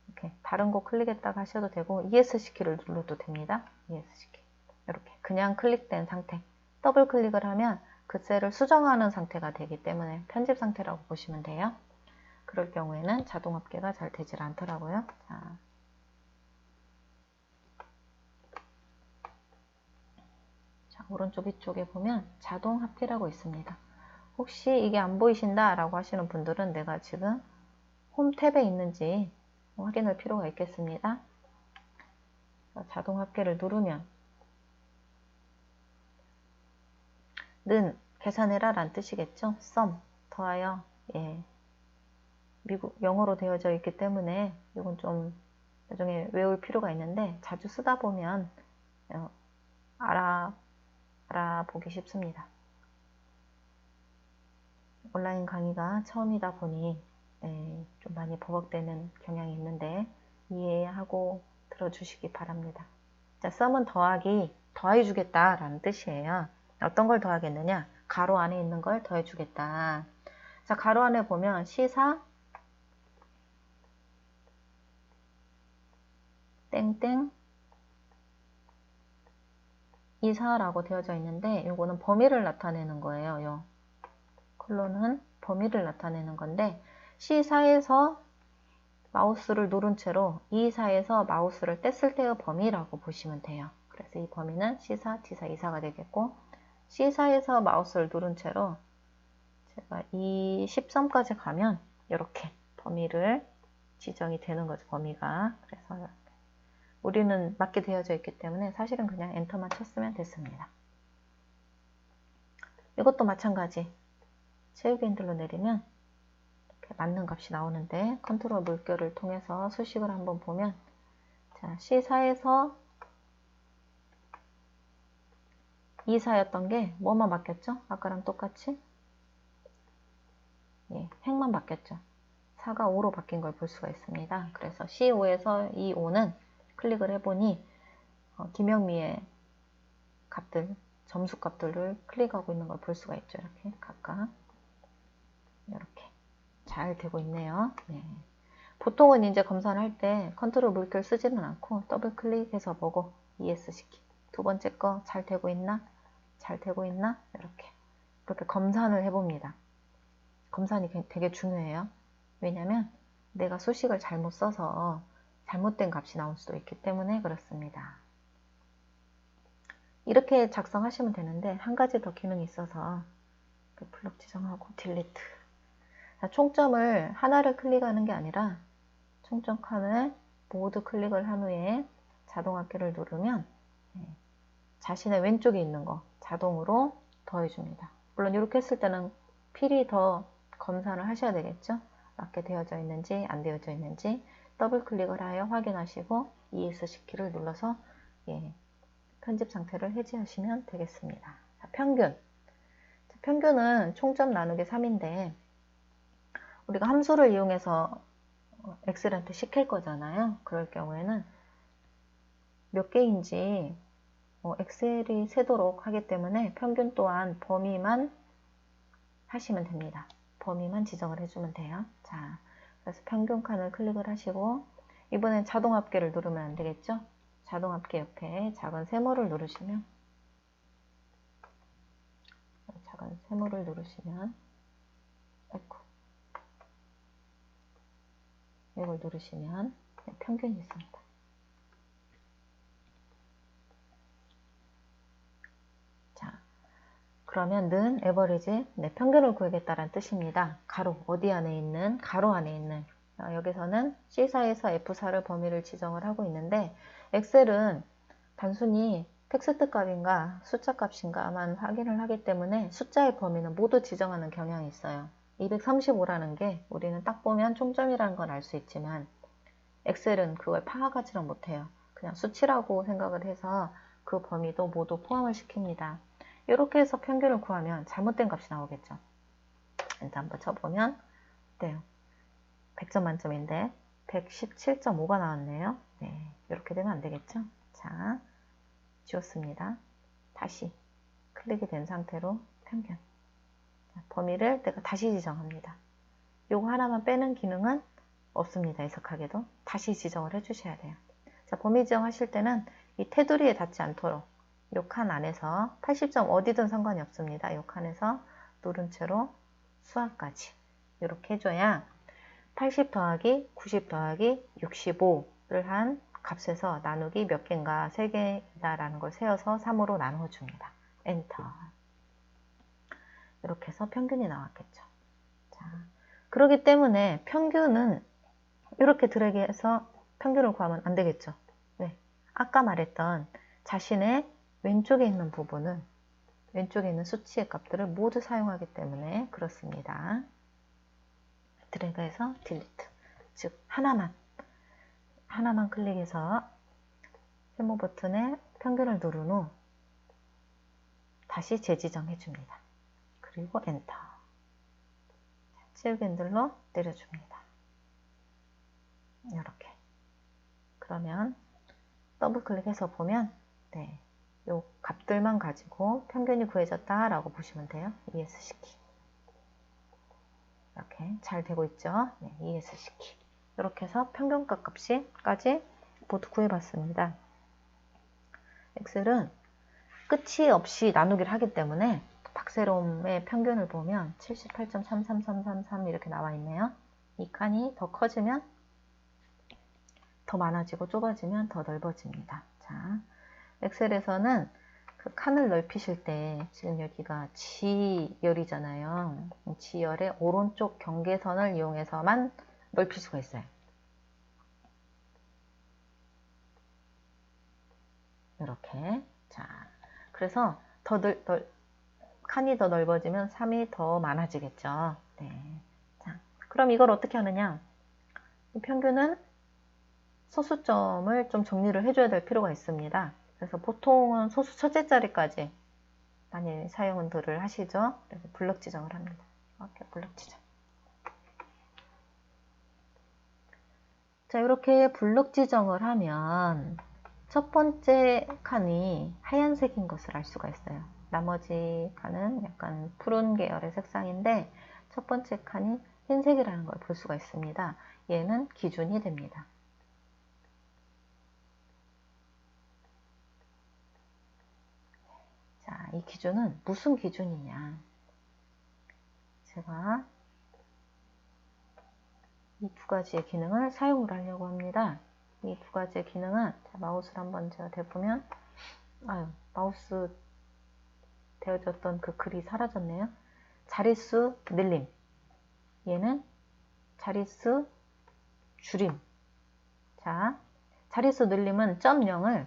이렇게 다른 거 클릭했다가 하셔도 되고 ESC 키를 눌러도 됩니다. ESC 키. 이렇게 그냥 클릭된 상태. 더블 클릭을 하면 그 셀을 수정하는 상태가 되기 때문에 편집 상태라고 보시면 돼요. 그럴 경우에는 자동 합계가 잘 되질 않더라고요. 자, 오른쪽 위쪽에 보면 자동 합계라고 있습니다. 혹시 이게 안 보이신다 라고 하시는 분들은 내가 지금 홈 탭에 있는지 확인할 필요가 있겠습니다. 자동 합계를 누르면 는 계산해라 라는 뜻이겠죠. sum 더하여 미국 영어로 되어져 있기 때문에 이건 좀 나중에 외울 필요가 있는데 자주 쓰다 보면 알아보기 쉽습니다. 온라인 강의가 처음이다 보니 좀 많이 버벅대는 경향이 있는데 이해하고 들어주시기 바랍니다. 자, sum은 더해주겠다 라는 뜻이에요. 어떤 걸 더하겠느냐? 가로 안에 있는 걸 더해주겠다. 자, 가로 안에 보면 시사 땡땡 이사라고 되어져 있는데 이거는 범위를 나타내는 거예요. 요 콜론은 범위를 나타내는 건데 C4에서 마우스를 누른 채로 E4에서 마우스를 뗐을 때의 범위라고 보시면 돼요. 그래서 이 범위는 C4, D4, E4가 되겠고 C4에서 마우스를 누른 채로 제가 이 13까지 가면 이렇게 범위를 지정이 되는 거죠. 범위가. 그래서 우리는 맞게 되어져 있기 때문에 사실은 그냥 엔터만 쳤으면 됐습니다. 이것도 마찬가지. 채우기 핸들로 내리면 이렇게 맞는 값이 나오는데 컨트롤 물결을 통해서 수식을 한번 보면 자, C4에서 2사였던 게 뭐만 바뀌었죠? 아까랑 똑같이 예, 획만 바뀌었죠. 4가 5로 바뀐 걸 볼 수가 있습니다. 그래서 C5에서 E5는 클릭을 해보니 김영미의 값들, 점수 값들을 클릭하고 있는 걸 볼 수가 있죠. 이렇게 각각 이렇게 잘 되고 있네요. 네. 보통은 이제 검사를 할 때 컨트롤 물결 쓰지는 않고 더블 클릭해서 보고 ES 시키. 두 번째 거 잘 되고 있나? 잘 되고 있나? 이렇게 검산을 해봅니다. 검산이 되게 중요해요. 왜냐면 내가 수식을 잘못 써서 잘못된 값이 나올 수도 있기 때문에 그렇습니다. 이렇게 작성하시면 되는데 한 가지 더 기능이 있어서 블록 지정하고 딜리트. 총점을 하나를 클릭하는 게 아니라 총점 칸을 모두 클릭을 한 후에 자동합계를 누르면 자신의 왼쪽에 있는 거 자동으로 더해줍니다. 물론 이렇게 했을 때는 필히 더 검사를 하셔야 되겠죠. 맞게 되어져 있는지 안 되어져 있는지 더블 클릭을 하여 확인하시고 ES 키를 눌러서 편집 상태를 해제하시면 되겠습니다. 자, 평균. 평균은 총점 나누기 3인데 우리가 함수를 이용해서 엑셀한테 시킬 거잖아요. 그럴 경우에는 몇 개인지 엑셀이 세도록 하기 때문에 평균 또한 범위만 하시면 됩니다. 범위만 지정을 해주면 돼요. 자, 그래서 평균 칸을 클릭을 하시고 이번엔 자동 합계를 누르면 안 되겠죠? 자동 합계 옆에 작은 세모를 누르시면 이걸 누르시면 평균이 있습니다. 자, 그러면 는 에버리지 평균을 구하겠다는 뜻입니다. 가로 어디 안에 있는 가로 안에 있는 여기서는 C4에서 F4를 범위를 지정을 하고 있는데 엑셀은 단순히 텍스트 값인가 숫자 값인가만 확인을 하기 때문에 숫자의 범위는 모두 지정하는 경향이 있어요. 235라는 게 우리는 딱 보면 총점이라는 건 알 수 있지만 엑셀은 그걸 파악하지는 못해요. 그냥 수치라고 생각을 해서 그 범위도 모두 포함을 시킵니다. 이렇게 해서 평균을 구하면 잘못된 값이 나오겠죠. 일단 한번 쳐보면 어때요? 100점 만점인데 117.5가 나왔네요. 네, 이렇게 되면 안 되겠죠? 자, 지웠습니다. 다시 클릭이 된 상태로 평균. 자, 범위를 내가 다시 지정합니다. 요거 하나만 빼는 기능은 없습니다. 해석하게도 다시 지정을 해주셔야 돼요. 자, 범위 지정하실 때는 이 테두리에 닿지 않도록 요 칸 안에서 80점 어디든 상관이 없습니다. 요 칸에서 누른 채로 수학까지 이렇게 해줘야 80 더하기 90 더하기 65를 한 값에서 나누기 몇 개인가 3개다 라는 걸 세어서 3으로 나누어줍니다. 엔터. 이렇게 해서 평균이 나왔겠죠. 자, 그렇기 때문에 평균은 이렇게 드래그해서 평균을 구하면 안 되겠죠. 왜? 아까 말했던 자신의 왼쪽에 있는 부분은 왼쪽에 있는 수치의 값들을 모두 사용하기 때문에 그렇습니다. 드래그해서 딜리트. 즉 하나만 클릭해서 세모 버튼에 평균을 누른 후 다시 재지정해 줍니다. 그리고 엔터. 채우기 핸들로 내려줍니다. 이렇게. 그러면 더블 클릭해서 보면 요 값들만 가지고 평균이 구해졌다라고 보시면 돼요. ES 시키. 이렇게 잘 되고 있죠. 네, ES 시키. 이렇게 해서 평균값 값까지 모두 구해봤습니다. 엑셀은 끝이 없이 나누기를 하기 때문에 박세롬의 평균을 보면 78.33333 이렇게 나와 있네요. 이 칸이 더 커지면 더 많아지고 좁아지면 더 넓어집니다. 자, 엑셀에서는 그 칸을 넓히실 때 지금 여기가 G열이잖아요. G열의 오른쪽 경계선을 이용해서만 넓힐 수가 있어요. 이렇게. 자, 그래서 칸이 더 넓어지면 3이 더 많아지겠죠. 네. 자, 그럼 이걸 어떻게 하느냐? 평균은 소수점을 좀 정리를 해줘야 될 필요가 있습니다. 그래서 보통은 소수 첫째 자리까지 많이 사용들을 하시죠. 그래서 블럭 지정을 합니다. 이렇게 블럭 지정. 자, 이렇게 블럭 지정을 하면 첫 번째 칸이 하얀색인 것을 알 수가 있어요. 나머지 칸은 약간 푸른 계열의 색상인데 첫 번째 칸이 흰색이라는 걸 볼 수가 있습니다. 얘는 기준이 됩니다. 자, 이 기준은 무슨 기준이냐? 제가 이 두 가지의 기능을 사용을 하려고 합니다. 이 두 가지의 기능은 마우스를 한번 제가 대보면 마우스 되어졌던 그 글이 사라졌네요. 자릿수 늘림, 얘는 자릿수 줄임. 자, 자릿수 늘림은 0.0을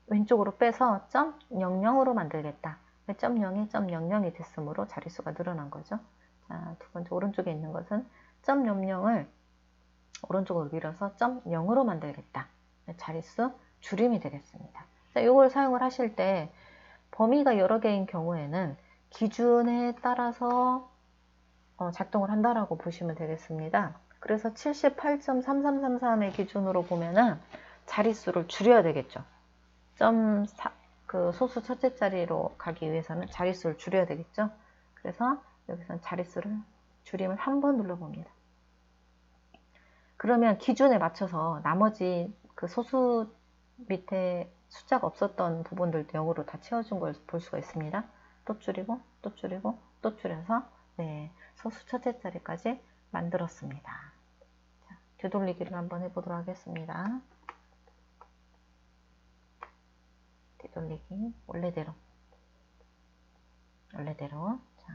왼쪽으로 빼서 0.00으로 만들겠다. 0.0이 0.00이 됐으므로 자릿수가 늘어난 거죠. 자, 두 번째 오른쪽에 있는 것은 0.00을 오른쪽으로 밀어서 0.0으로 만들겠다. 자릿수 줄임이 되겠습니다. 자, 이걸 사용을 하실 때 범위가 여러 개인 경우에는 기준에 따라서 작동을 한다라고 보시면 되겠습니다. 그래서 78.3333의 기준으로 보면은 자릿수를 줄여야 되겠죠. 그 소수 첫째 자리로 가기 위해서는 자릿수를 줄여야 되겠죠. 그래서 여기서는 자릿수를 줄임을 한 번 눌러봅니다. 그러면 기준에 맞춰서 나머지 그 소수 밑에 숫자가 없었던 부분들도 0으로 다 채워준 걸 볼 수가 있습니다. 또 줄이고 또 줄이고 또 줄여서 네, 소수 첫째 자리까지 만들었습니다. 자, 되돌리기를 한번 해보도록 하겠습니다. 되돌리기 원래대로. 자,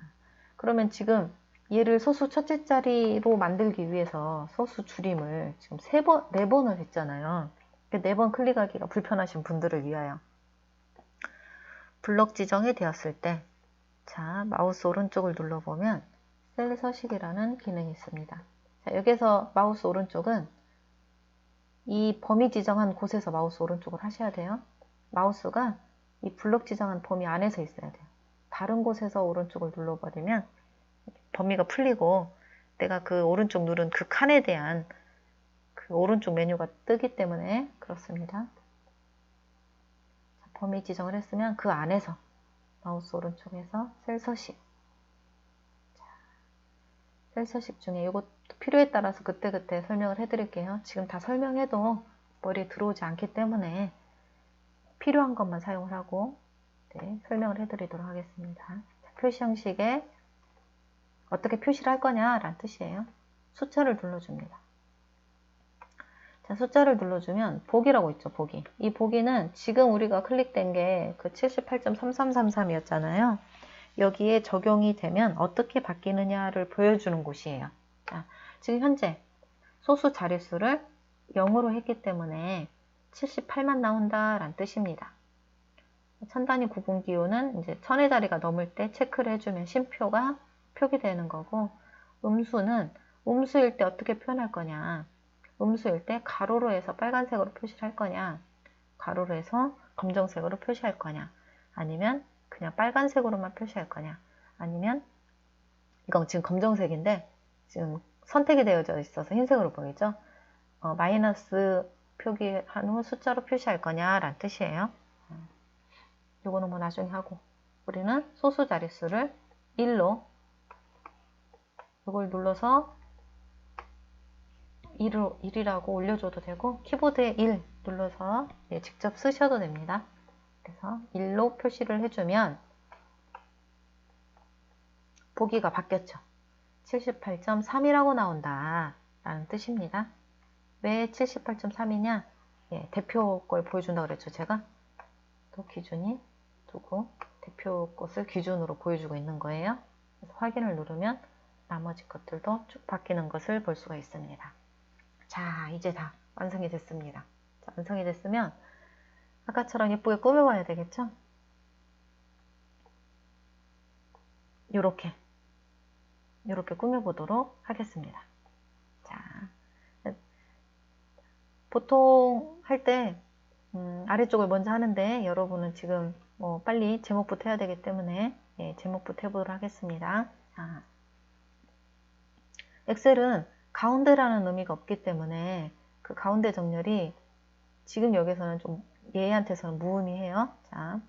그러면 지금 얘를 소수 첫째 자리로 만들기 위해서 소수 줄임을 지금 4번을 했잖아요. 4번 클릭하기가 불편하신 분들을 위하여 블럭 지정이 되었을 때, 자, 마우스 오른쪽을 눌러보면 셀 서식이라는 기능이 있습니다. 자, 여기서 마우스 오른쪽은 이 범위 지정한 곳에서 마우스 오른쪽을 하셔야 돼요. 마우스가 이 블럭 지정한 범위 안에서 있어야 돼요. 다른 곳에서 오른쪽을 눌러버리면 범위가 풀리고 내가 그 오른쪽 누른 그 칸에 대한 그 오른쪽 메뉴가 뜨기 때문에 그렇습니다. 자, 범위 지정을 했으면 그 안에서 마우스 오른쪽에서 셀 서식. 자, 셀 서식 중에 이것도 필요에 따라서 그때그때 설명을 해드릴게요. 지금 다 설명해도 머리에 들어오지 않기 때문에 필요한 것만 사용을 하고 네, 설명을 해드리도록 하겠습니다. 자, 표시 형식에 어떻게 표시를 할 거냐라는 뜻이에요. 숫자를 눌러줍니다. 자, 숫자를 눌러주면 보기라고 있죠, 보기. 이 보기는 지금 우리가 클릭된 게 그 78.3333이었잖아요. 여기에 적용이 되면 어떻게 바뀌느냐를 보여주는 곳이에요. 자, 지금 현재 소수 자릿수를 0으로 했기 때문에 78만 나온다라는 뜻입니다. 천단위 구분 기호는 이제 1000의 자리가 넘을 때 체크를 해주면 쉼표가 표기되는 거고, 음수는 음수일 때 어떻게 표현할 거냐, 음수일 때 가로로 해서 빨간색으로 표시를 할 거냐, 가로로 해서 검정색으로 표시할 거냐, 아니면 그냥 빨간색으로만 표시할 거냐, 아니면 이건 지금 검정색인데 지금 선택이 되어져 있어서 흰색으로 보이죠. 마이너스 표기한 후 숫자로 표시할 거냐라는 뜻이에요. 이거는 뭐 나중에 하고, 우리는 소수 자릿수를 1로 이걸 눌러서 1이라고 올려줘도 되고, 키보드에 1 눌러서 직접 쓰셔도 됩니다. 그래서 1로 표시를 해주면 보기가 바뀌었죠. 78.3이라고 나온다 라는 뜻입니다. 왜 78.3이냐? 예, 대표 걸 보여준다고 그랬죠, 제가. 또 기준이 두고 대표 것을 기준으로 보여주고 있는 거예요. 그래서 확인을 누르면 나머지 것들도 쭉 바뀌는 것을 볼 수가 있습니다. 자, 이제 다 완성이 됐습니다. 자, 완성이 됐으면 아까처럼 예쁘게 꾸며봐야 되겠죠? 이렇게 꾸며보도록 하겠습니다. 자, 보통 할 때 아래쪽을 먼저 하는데 여러분은 지금 뭐 빨리 제목부터 해야 되기 때문에 제목부터 해보도록 하겠습니다. 자, 엑셀은 가운데라는 의미가 없기 때문에 그 가운데 정렬이 지금 여기서는 좀 얘한테서는 무의미해요. 자,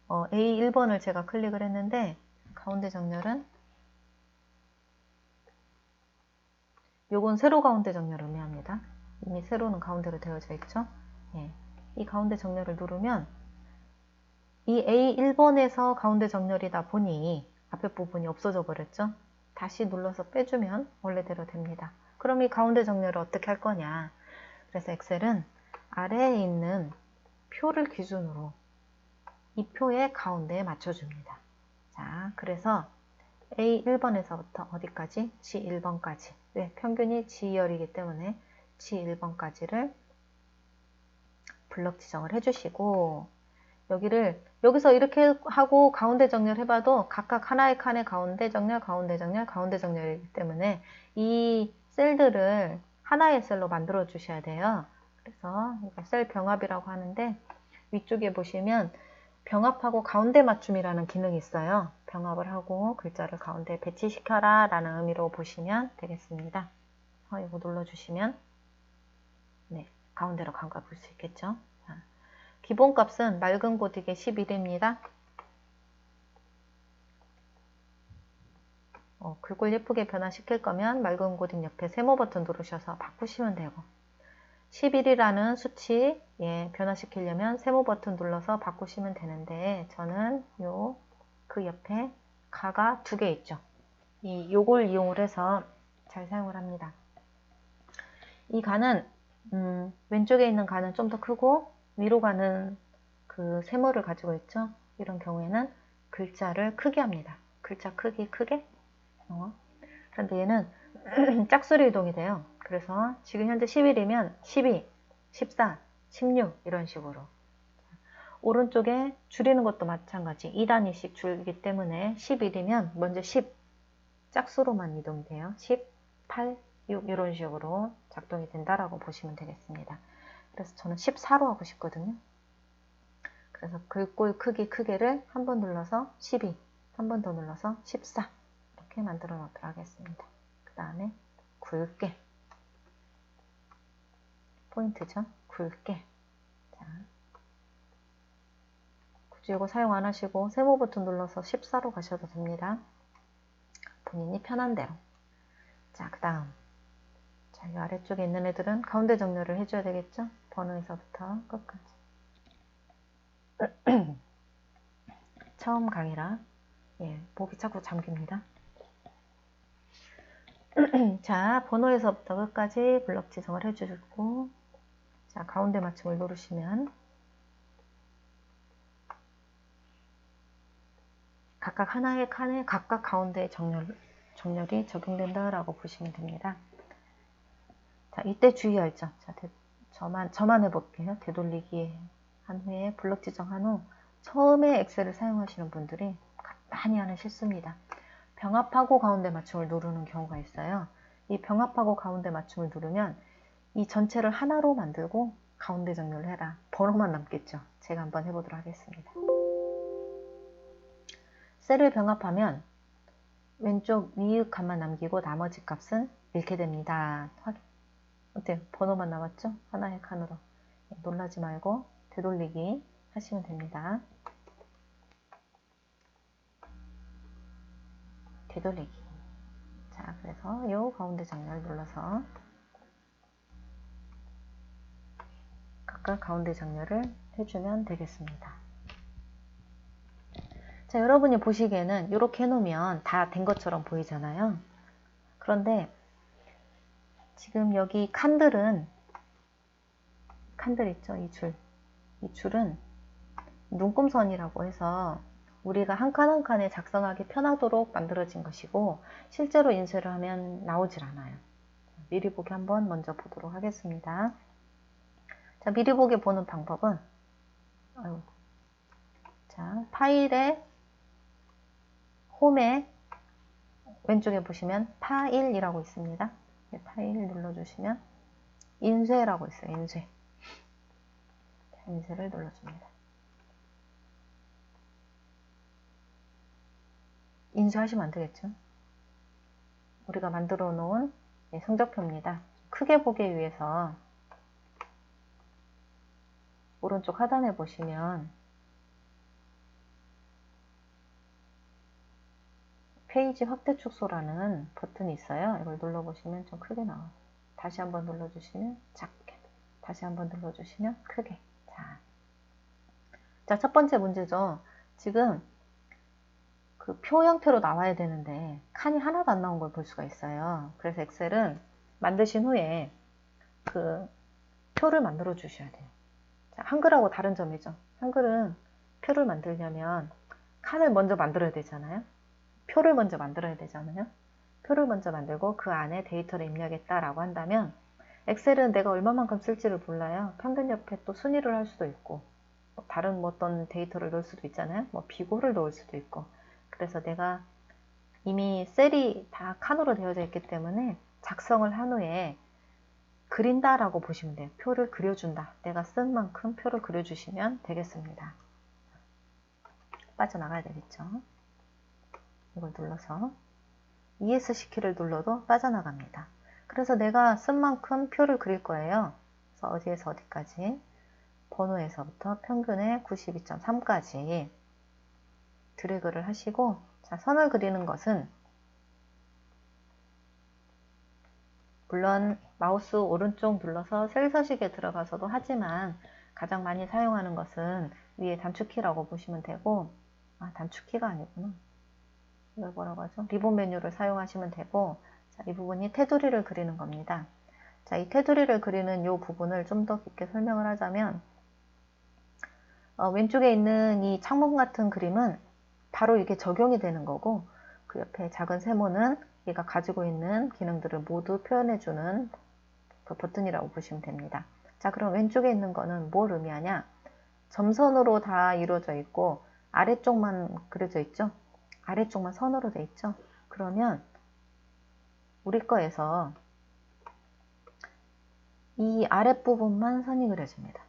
A1번을 제가 클릭을 했는데 가운데 정렬은 요건 세로 가운데 정렬을 의미합니다. 이미 세로는 가운데로 되어져 있죠. 예. 이 가운데 정렬을 누르면 이 A1번에서 가운데 정렬이다 보니 앞에 부분이 없어져 버렸죠. 다시 눌러서 빼주면 원래대로 됩니다. 그럼 이 가운데 정렬을 어떻게 할 거냐. 그래서 엑셀은 아래에 있는 표를 기준으로 이 표의 가운데에 맞춰줍니다. 자, 그래서 A1번에서부터 어디까지? G1번까지. 왜? 평균이 G열이기 때문에 G1번까지를 블럭 지정을 해주시고 여기서 이렇게 하고 가운데 정렬 해봐도 각각 하나의 칸의 가운데 정렬, 가운데 정렬, 가운데 정렬이기 때문에 이 셀들을 하나의 셀로 만들어 주셔야 돼요. 그래서 이거 셀 병합이라고 하는데 위쪽에 보시면 병합하고 가운데 맞춤이라는 기능이 있어요. 병합을 하고 글자를 가운데 배치시켜라 라는 의미로 보시면 되겠습니다. 이거 눌러주시면 네, 가운데로 감가 볼 수 있겠죠. 자, 기본값은 맑은 고딕의 11입니다. 글꼴 예쁘게 변화시킬 거면 맑은 고딕 옆에 세모 버튼 누르셔서 바꾸시면 되고 11이라는 수치 변화시키려면 세모 버튼 눌러서 바꾸시면 되는데 저는 그 옆에 가가 2개 있죠. 요걸 이용을 해서 잘 사용을 합니다. 이 가는 왼쪽에 있는 가는 좀 더 크고 위로 가는 그 세모를 가지고 있죠. 이런 경우에는 글자를 크게 합니다. 글자 크기 크게. 그런데 얘는 짝수로 이동이 돼요. 그래서 지금 현재 11이면 12, 14, 16 이런 식으로. 오른쪽에 줄이는 것도 마찬가지 2단위씩 줄기 때문에 11이면 먼저 10 짝수로만 이동이 돼요. 10, 8, 6 이런 식으로 작동이 된다라고 보시면 되겠습니다. 그래서 저는 14로 하고 싶거든요. 그래서 글꼴 크기를 한 번 눌러서 12, 한 번 더 눌러서 14 이렇게 만들어 놓도록 하겠습니다. 그 다음에 굵게 포인트죠. 굵게. 자, 굳이 이거 사용 안 하시고 세모 버튼 눌러서 14로 가셔도 됩니다. 본인이 편한 대로. 자, 그 다음 자, 이 아래쪽에 있는 애들은 가운데 정렬을 해줘야 되겠죠? 번호에서부터 끝까지. 처음 강의라 목이 자꾸 잠깁니다. 자, 번호에서부터 끝까지 블럭 지정을 해주시고 자, 가운데 맞춤을 누르시면 각각 하나의 칸에 각각 가운데 정렬이 적용된다라고 보시면 됩니다. 자, 이때 주의할 점. 자, 저만 해볼게요. 되돌리기 한 후에 블럭 지정한 후 처음에 엑셀을 사용하시는 분들이 많이 하는 실수입니다. 병합하고 가운데 맞춤을 누르는 경우가 있어요. 이 병합하고 가운데 맞춤을 누르면 이 전체를 하나로 만들고 가운데 정렬을 해라. 번호만 남겠죠. 제가 한번 해보도록 하겠습니다. 셀을 병합하면 왼쪽 위의 값만 남기고 나머지 값은 잃게 됩니다. 어때요? 번호만 남았죠? 하나의 칸으로. 놀라지 말고 되돌리기 하시면 됩니다. 되돌리기. 자, 그래서 요 가운데 정렬 눌러서 각각 가운데 정렬을 해주면 되겠습니다. 자, 여러분이 보시기에는 이렇게 해놓으면 다 된 것처럼 보이잖아요. 그런데 지금 여기 칸들 있죠? 이 줄은 눈금선이라고 해서 우리가 한 칸 한 칸에 작성하기 편하도록 만들어진 것이고 실제로 인쇄를 하면 나오질 않아요. 미리 보기 한번 먼저 보도록 하겠습니다. 자, 미리 보기 보는 방법은 자, 파일의 홈에 왼쪽에 보시면 파일이라고 있습니다. 파일 눌러주시면 인쇄라고 있어요. 인쇄. 자, 인쇄를 눌러줍니다. 인쇄하시면 안 되겠죠? 우리가 만들어 놓은 성적표입니다. 크게 보기 위해서 오른쪽 하단에 보시면 페이지 확대 축소라는 버튼이 있어요. 이걸 눌러보시면 좀 크게 나와요. 다시 한번 눌러주시면 작게, 다시 한번 눌러주시면 크게. 자, 첫 번째 문제죠. 지금 그 표 형태로 나와야 되는데 칸이 하나도 안 나온 걸 볼 수가 있어요. 그래서 엑셀은 만드신 후에 그 표를 만들어 주셔야 돼요. 자, 한글하고 다른 점이죠. 한글은 표를 만들려면 칸을 먼저 만들어야 되잖아요. 표를 먼저 만들어야 되잖아요. 표를 먼저 만들고 그 안에 데이터를 입력했다라고 한다면 엑셀은 내가 얼마만큼 쓸지를 몰라요. 평균 옆에 또 순위를 할 수도 있고 다른 어떤 데이터를 넣을 수도 있잖아요. 비고를 넣을 수도 있고. 그래서 내가 이미 셀이 다 칸으로 되어져 있기 때문에 작성을 한 후에 그린다라고 보시면 돼요. 표를 그려준다. 내가 쓴 만큼 표를 그려주시면 되겠습니다. 빠져나가야 되겠죠. 이걸 눌러서 ESC 키를 눌러도 빠져나갑니다. 그래서 내가 쓴 만큼 표를 그릴 거예요. 그래서 어디에서 어디까지, 번호에서부터 평균의 92.3까지 드래그를 하시고, 자, 선을 그리는 것은 물론 마우스 오른쪽 눌러서 셀 서식에 들어가서도 하지만 가장 많이 사용하는 것은 위에 단축키라고 보시면 되고, 단축키가 아니구나. 이걸 뭐라고 하죠? 리본 메뉴를 사용하시면 되고, 자, 이 부분이 테두리를 그리는 겁니다. 자, 이 테두리를 그리는 이 부분을 좀 더 깊게 설명을 하자면, 왼쪽에 있는 이 창문 같은 그림은 바로 이게 적용이 되는 거고, 그 옆에 작은 세모는 얘가 가지고 있는 기능들을 모두 표현해주는 그 버튼이라고 보시면 됩니다. 자, 그럼 왼쪽에 있는 거는 뭘 의미하냐? 점선으로 다 이루어져 있고, 아래쪽만 그려져 있죠? 아래쪽만 선으로 돼 있죠? 그러면 우리 거에서 이 아랫부분만 선이 그려집니다.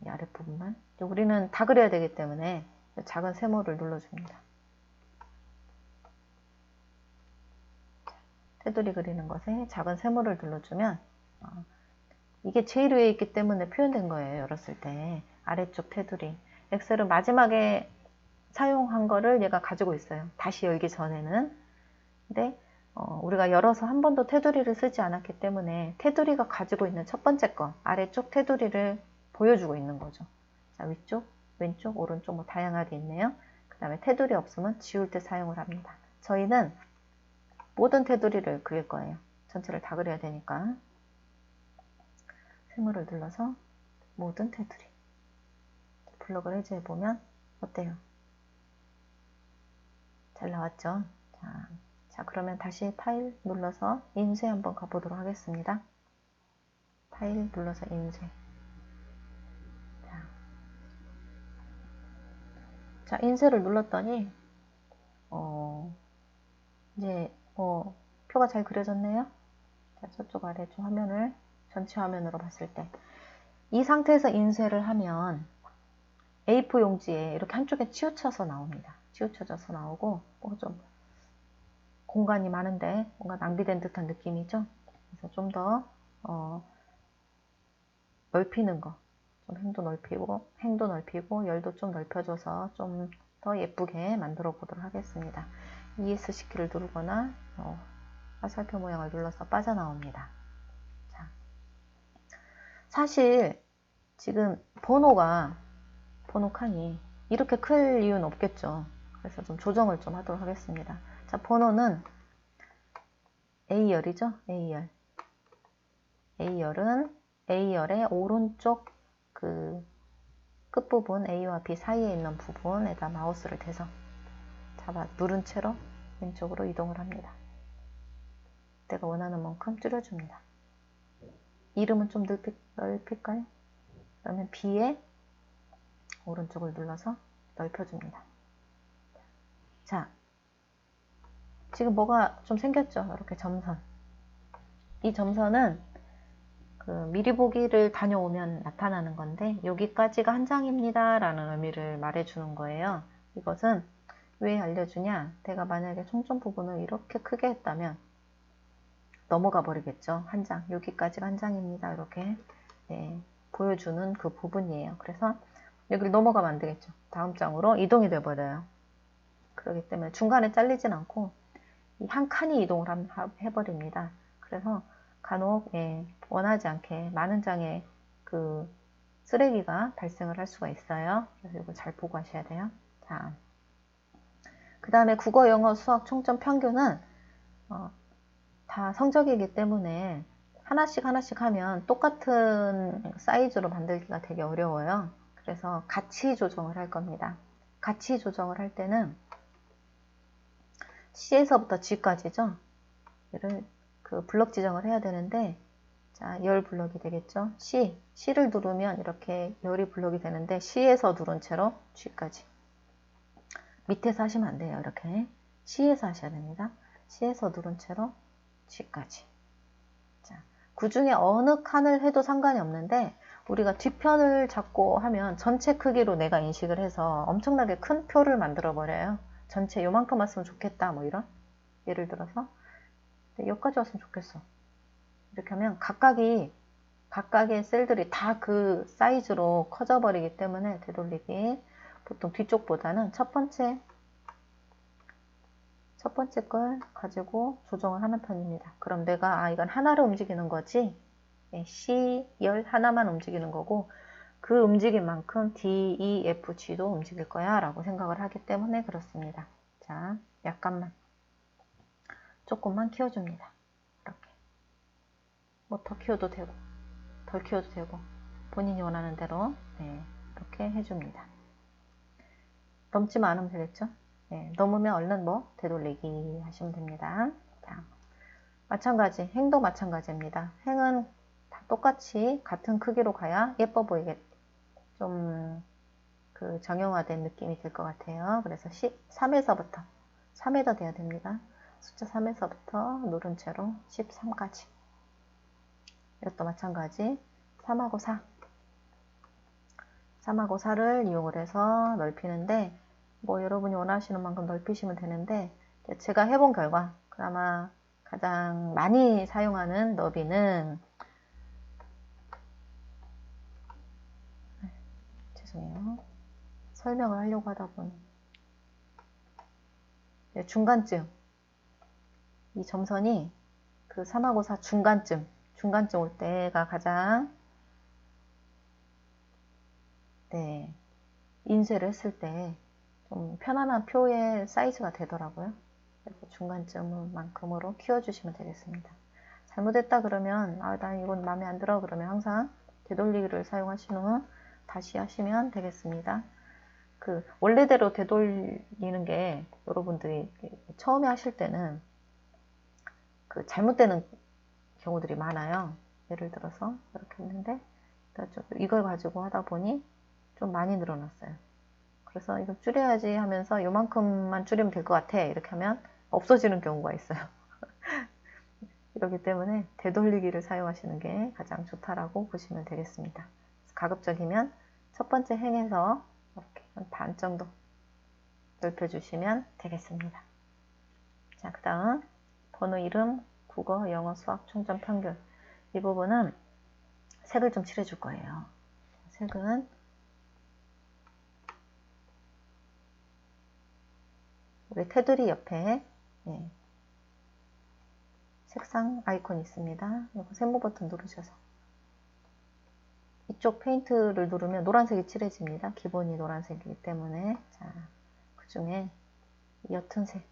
이 아랫부분만. 우리는 다 그려야 되기 때문에 작은 세모를 눌러줍니다. 테두리 그리는 것에 작은 세모를 눌러주면 이게 제일 위에 있기 때문에 표현된 거예요. 열었을 때. 아래쪽 테두리. 엑셀은 마지막에 사용한 거를 얘가 가지고 있어요. 다시 열기 전에는. 근데 우리가 열어서 한 번도 테두리를 쓰지 않았기 때문에 테두리가 가지고 있는 첫 번째 거, 아래쪽 테두리를 보여주고 있는 거죠. 자, 위쪽, 왼쪽, 오른쪽 뭐 다양하게 있네요. 그 다음에 테두리 없으면 지울 때 사용을 합니다. 저희는 모든 테두리를 그릴 거예요. 전체를 다 그려야 되니까. 세모를 눌러서 모든 테두리. 블록을 해제해보면 어때요? 잘 나왔죠? 자, 그러면 다시 파일 눌러서 인쇄 한번 가보도록 하겠습니다. 파일 눌러서 인쇄. 자, 인쇄를 눌렀더니 이제 표가 잘 그려졌네요. 자, 저쪽 아래쪽 화면을 전체 화면으로 봤을 때 이 상태에서 인쇄를 하면 A4 용지에 이렇게 한쪽에 치우쳐서 나옵니다. 치우쳐져서 나오고 좀 공간이 많은데 뭔가 낭비된 듯한 느낌이죠. 그래서 좀 더 넓히는 거, 좀 행도 넓히고 열도 좀 넓혀줘서 좀 더 예쁘게 만들어 보도록 하겠습니다. ESC 키를 누르거나 화살표 모양을 눌러서 빠져나옵니다. 자, 사실 지금 번호 칸이 이렇게 클 이유는 없겠죠. 그래서 좀 조정을 좀 하도록 하겠습니다. 자, 번호는 A열이죠. A열. A열은 A열의 오른쪽 그 끝부분 A와 B 사이에 있는 부분에다 마우스를 대서 누른 채로 왼쪽으로 이동을 합니다. 내가 원하는 만큼 줄여줍니다. 이름은 좀 넓힐까요? 그러면 B의 오른쪽을 눌러서 넓혀줍니다. 자, 지금 뭐가 좀 생겼죠? 이렇게 점선. 이 점선은 그 미리 보기를 다녀오면 나타나는 건데 여기까지가 한 장입니다 라는 의미를 말해주는 거예요. 이것은 왜 알려주냐? 내가 만약에 총점 부분을 이렇게 크게 했다면 넘어가 버리겠죠. 한 장, 여기까지가 한 장입니다. 이렇게 보여주는 그 부분이에요. 그래서 여기를 넘어가면 안 되겠죠. 다음 장으로 이동이 돼 버려요. 그렇기 때문에 중간에 잘리진 않고 이 한 칸이 이동을 해버립니다. 그래서 간혹 원하지 않게 많은 장의 그 쓰레기가 발생을 할 수가 있어요. 그래서 이거 잘 보고 하셔야 돼요. 자, 그 다음에 국어, 영어, 수학 총점 평균은 다 성적이기 때문에 하나씩 하면 똑같은 사이즈로 만들기가 되게 어려워요. 그래서 가치 조정을 할 겁니다. 가치 조정을 할 때는 C에서부터 G까지죠. 얘를 그 블럭 지정을 해야 되는데, 자, 열 블럭이 되겠죠. C를 누르면 이렇게 열이 블럭이 되는데 C에서 누른 채로 G까지. 밑에서 하시면 안 돼요. 이렇게 C에서 하셔야 됩니다. C에서 누른 채로 G까지. 자, 그 중에 어느 칸을 해도 상관이 없는데 우리가 뒤편을 잡고 하면 전체 크기로 내가 인식을 해서 엄청나게 큰 표를 만들어 버려요. 전체 요만큼 왔으면 좋겠다 뭐 이런. 예를 들어서 여기까지 왔으면 좋겠어. 이렇게 하면 각각의 셀들이 다 그 사이즈로 커져 버리기 때문에 되돌리기 보통 뒤쪽보다는 첫 번째 걸 가지고 조정을 하는 편입니다. 그럼 내가 이건 하나로 움직이는 거지 C 열 하나만 움직이는 거고 그 움직인 만큼 D, E, F, G도 움직일 거야 라고 생각을 하기 때문에 그렇습니다. 자, 약간만 조금만 키워줍니다. 이렇게 뭐 더 키워도 되고 덜 키워도 되고 본인이 원하는 대로 이렇게 해줍니다. 넘지만 않으면 되겠죠? 넘으면 얼른 되돌리기 하시면 됩니다. 자, 마찬가지, 행도 마찬가지입니다. 행은 다 똑같이 같은 크기로 가야 예뻐 보이게 좀 그 정형화된 느낌이 될 것 같아요. 그래서 3에서부터 3에다 돼야 됩니다. 숫자 3에서부터 누른 채로 13까지. 이것도 마찬가지 3하고 4. 3하고 4를 이용을 해서 넓히는데 여러분이 원하시는 만큼 넓히시면 되는데 제가 해본 결과 그나마 가장 많이 사용하는 너비는 죄송해요. 설명을 하려고 하다 보니 중간쯤 이 점선이 그 3하고 4 중간쯤 올 때가 가장 인쇄를 했을 때 좀 편안한 표의 사이즈가 되더라고요. 그래서 중간쯤만큼으로 키워주시면 되겠습니다. 잘못했다 그러면 난 이건 마음에 안 들어 그러면 항상 되돌리기를 사용하신 후 다시 하시면 되겠습니다. 그 원래대로 되돌리는 게 여러분들이 처음에 하실 때는 그 잘못되는 경우들이 많아요. 예를 들어서 이렇게 했는데 이걸 가지고 하다 보니 좀 많이 늘어났어요. 그래서 이거 줄여야지 하면서 요만큼만 줄이면 될 것 같아 이렇게 하면 없어지는 경우가 있어요. 이렇기 때문에 되돌리기를 사용하시는 게 가장 좋다라고 보시면 되겠습니다. 가급적이면 첫 번째 행에서 이렇게 한 반 정도 넓혀주시면 되겠습니다. 자, 그 다음 번호 이름, 국어, 영어, 수학, 총점 평균 이 부분은 색을 좀 칠해줄 거예요. 색은 우리 테두리 옆에 색상 아이콘 있습니다. 이거 세모 버튼 누르셔서 이쪽 페인트를 누르면 노란색이 칠해집니다. 기본이 노란색이기 때문에 자, 그 중에 옅은 색,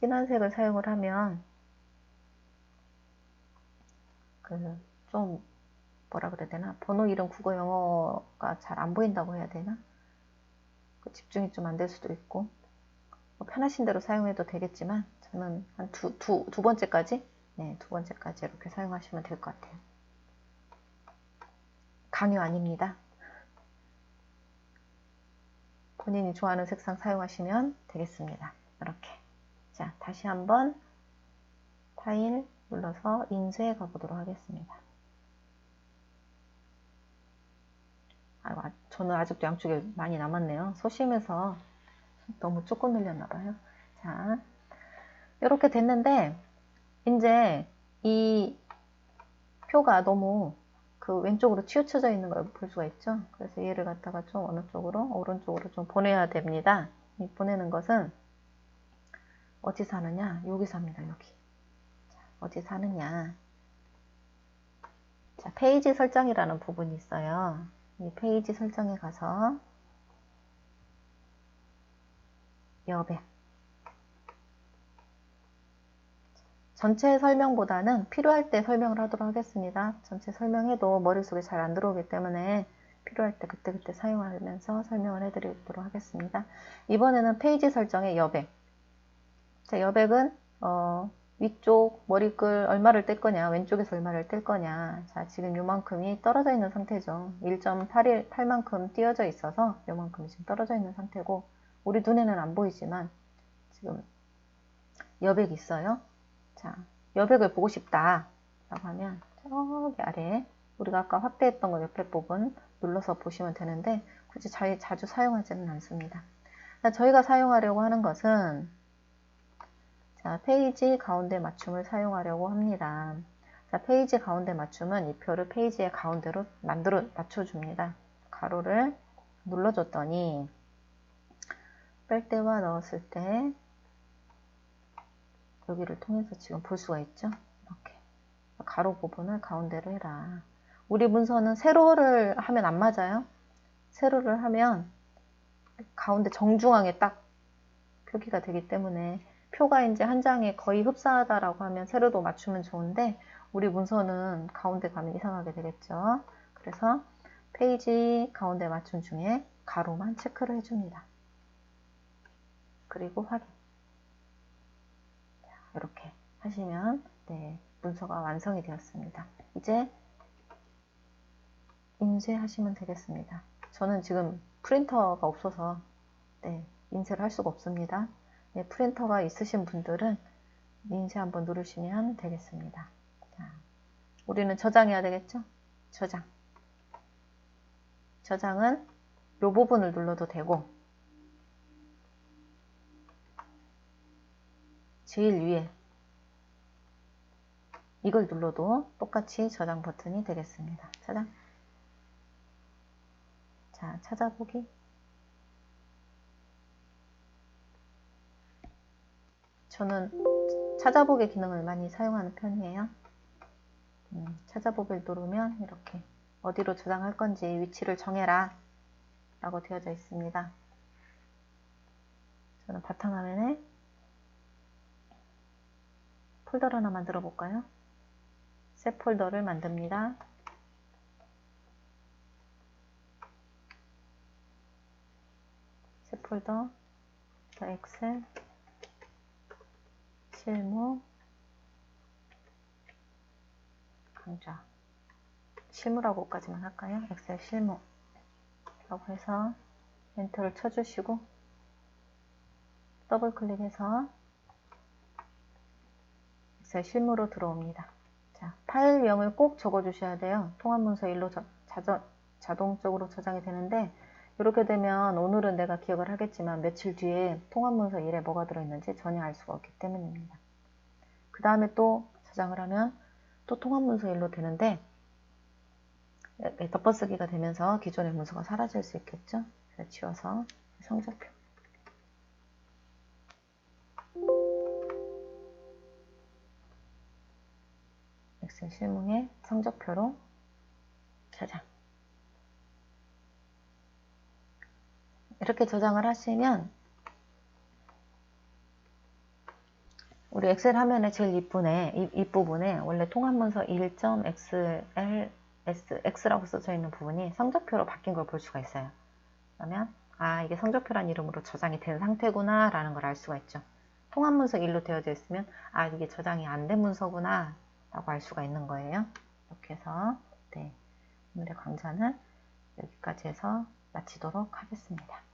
진한 색을 사용을 하면 좀 뭐라 그래야 되나? 번호, 이름, 국어, 영어가 잘 안 보인다고 해야 되나? 집중이 좀 안 될 수도 있고, 뭐 편하신 대로 사용해도 되겠지만, 저는 한 두 번째까지, 네, 두 번째까지 이렇게 사용하시면 될 것 같아요. 강요 아닙니다. 본인이 좋아하는 색상 사용하시면 되겠습니다. 이렇게. 자, 다시 한번 파일 눌러서 인쇄 가보도록 하겠습니다. 저는 아직도 양쪽에 많이 남았네요. 소심해서 너무 조금 늘렸나봐요. 자, 이렇게 됐는데, 이제 이 표가 너무 그 왼쪽으로 치우쳐져 있는 걸 볼 수가 있죠. 그래서 얘를 갖다가 좀 어느 쪽으로, 오른쪽으로 좀 보내야 됩니다. 이 보내는 것은 어디서 하느냐? 여기서 합니다. 여기. 자, 어디서 하느냐? 자, 페이지 설정이라는 부분이 있어요. 이 페이지 설정에 가서 여백. 전체 설명보다는 필요할 때 설명을 하도록 하겠습니다. 전체 설명해도 머릿속에 잘 안 들어오기 때문에 필요할 때 그때그때 사용하면서 설명을 해드리도록 하겠습니다. 이번에는 페이지 설정의 여백. 자, 여백은 위쪽 머리글 얼마를 뗄 거냐, 왼쪽에서 얼마를 뗄 거냐. 자, 지금 요만큼이 떨어져 있는 상태죠. 1.8만큼 띄어져 있어서 요만큼이 지금 떨어져 있는 상태고, 우리 눈에는 안 보이지만 지금 여백이 있어요. 자, 여백을 보고 싶다 라고 하면 저기 아래에 우리가 아까 확대했던 거 옆에 부분 눌러서 보시면 되는데, 굳이 자주 사용하지는 않습니다. 자, 저희가 사용하려고 하는 것은, 자, 페이지 가운데 맞춤을 사용하려고 합니다. 자, 페이지 가운데 맞춤은 이 표를 페이지의 가운데로 맞춰줍니다. 가로를 눌러줬더니 빨대와 넣었을 때 여기를 통해서 지금 볼 수가 있죠. 이렇게 가로 부분을 가운데로 해라. 우리 문서는 세로를 하면 안 맞아요. 세로를 하면 가운데 정중앙에 딱 표기가 되기 때문에, 표가 이제 한 장에 거의 흡사하다라고 하면 세로도 맞추면 좋은데, 우리 문서는 가운데 가면 이상하게 되겠죠. 그래서 페이지 가운데 맞춤 중에 가로만 체크를 해줍니다. 그리고 확인. 이렇게 하시면 네, 문서가 완성이 되었습니다. 이제 인쇄하시면 되겠습니다. 저는 지금 프린터가 없어서 네, 인쇄를 할 수가 없습니다. 네, 프린터가 있으신 분들은 인쇄 한번 누르시면 되겠습니다. 자, 우리는 저장해야 되겠죠? 저장은 이 부분을 눌러도 되고, 제일 위에 이걸 눌러도 똑같이 저장 버튼이 되겠습니다. 저장. 자, 찾아보기. 저는 찾아보기 기능을 많이 사용하는 편이에요. 찾아보기를 누르면 이렇게 어디로 저장할 건지 위치를 정해라 라고 되어져 있습니다. 저는 바탕화면에 폴더를 하나 만들어 볼까요? 새 폴더를 만듭니다. 새 폴더, 엑셀, 실무, 강좌. 실무라고까지만 할까요? 엑셀 실무 라고 해서 엔터를 쳐주시고, 더블 클릭해서 엑셀 실무로 들어옵니다. 자, 파일명을 꼭 적어주셔야 돼요. 통합문서 1로 자동적으로 저장이 되는데, 이렇게 되면 오늘은 내가 기억을 하겠지만 며칠 뒤에 통합문서 1에 뭐가 들어있는지 전혀 알 수가 없기 때문입니다. 그 다음에 또 저장을 하면 또 통합문서 1로 되는데, 덮어쓰기가 되면서 기존의 문서가 사라질 수 있겠죠. 그래서 지워서 성적표. 엑셀 실무의 성적표로 저장. 이렇게 저장을 하시면 우리 엑셀 화면에 제일 윗부분에 원래 통합문서 1.xls라고 X라고 써져 있는 부분이 성적표로 바뀐 걸 볼 수가 있어요. 그러면 이게 성적표란 이름으로 저장이 된 상태구나 라는 걸 알 수가 있죠. 통합 문서 1로 되어져 있으면 이게 저장이 안 된 문서구나 라고 알 수가 있는 거예요. 이렇게 해서 오늘의 강좌는 여기까지 해서 마치도록 하겠습니다.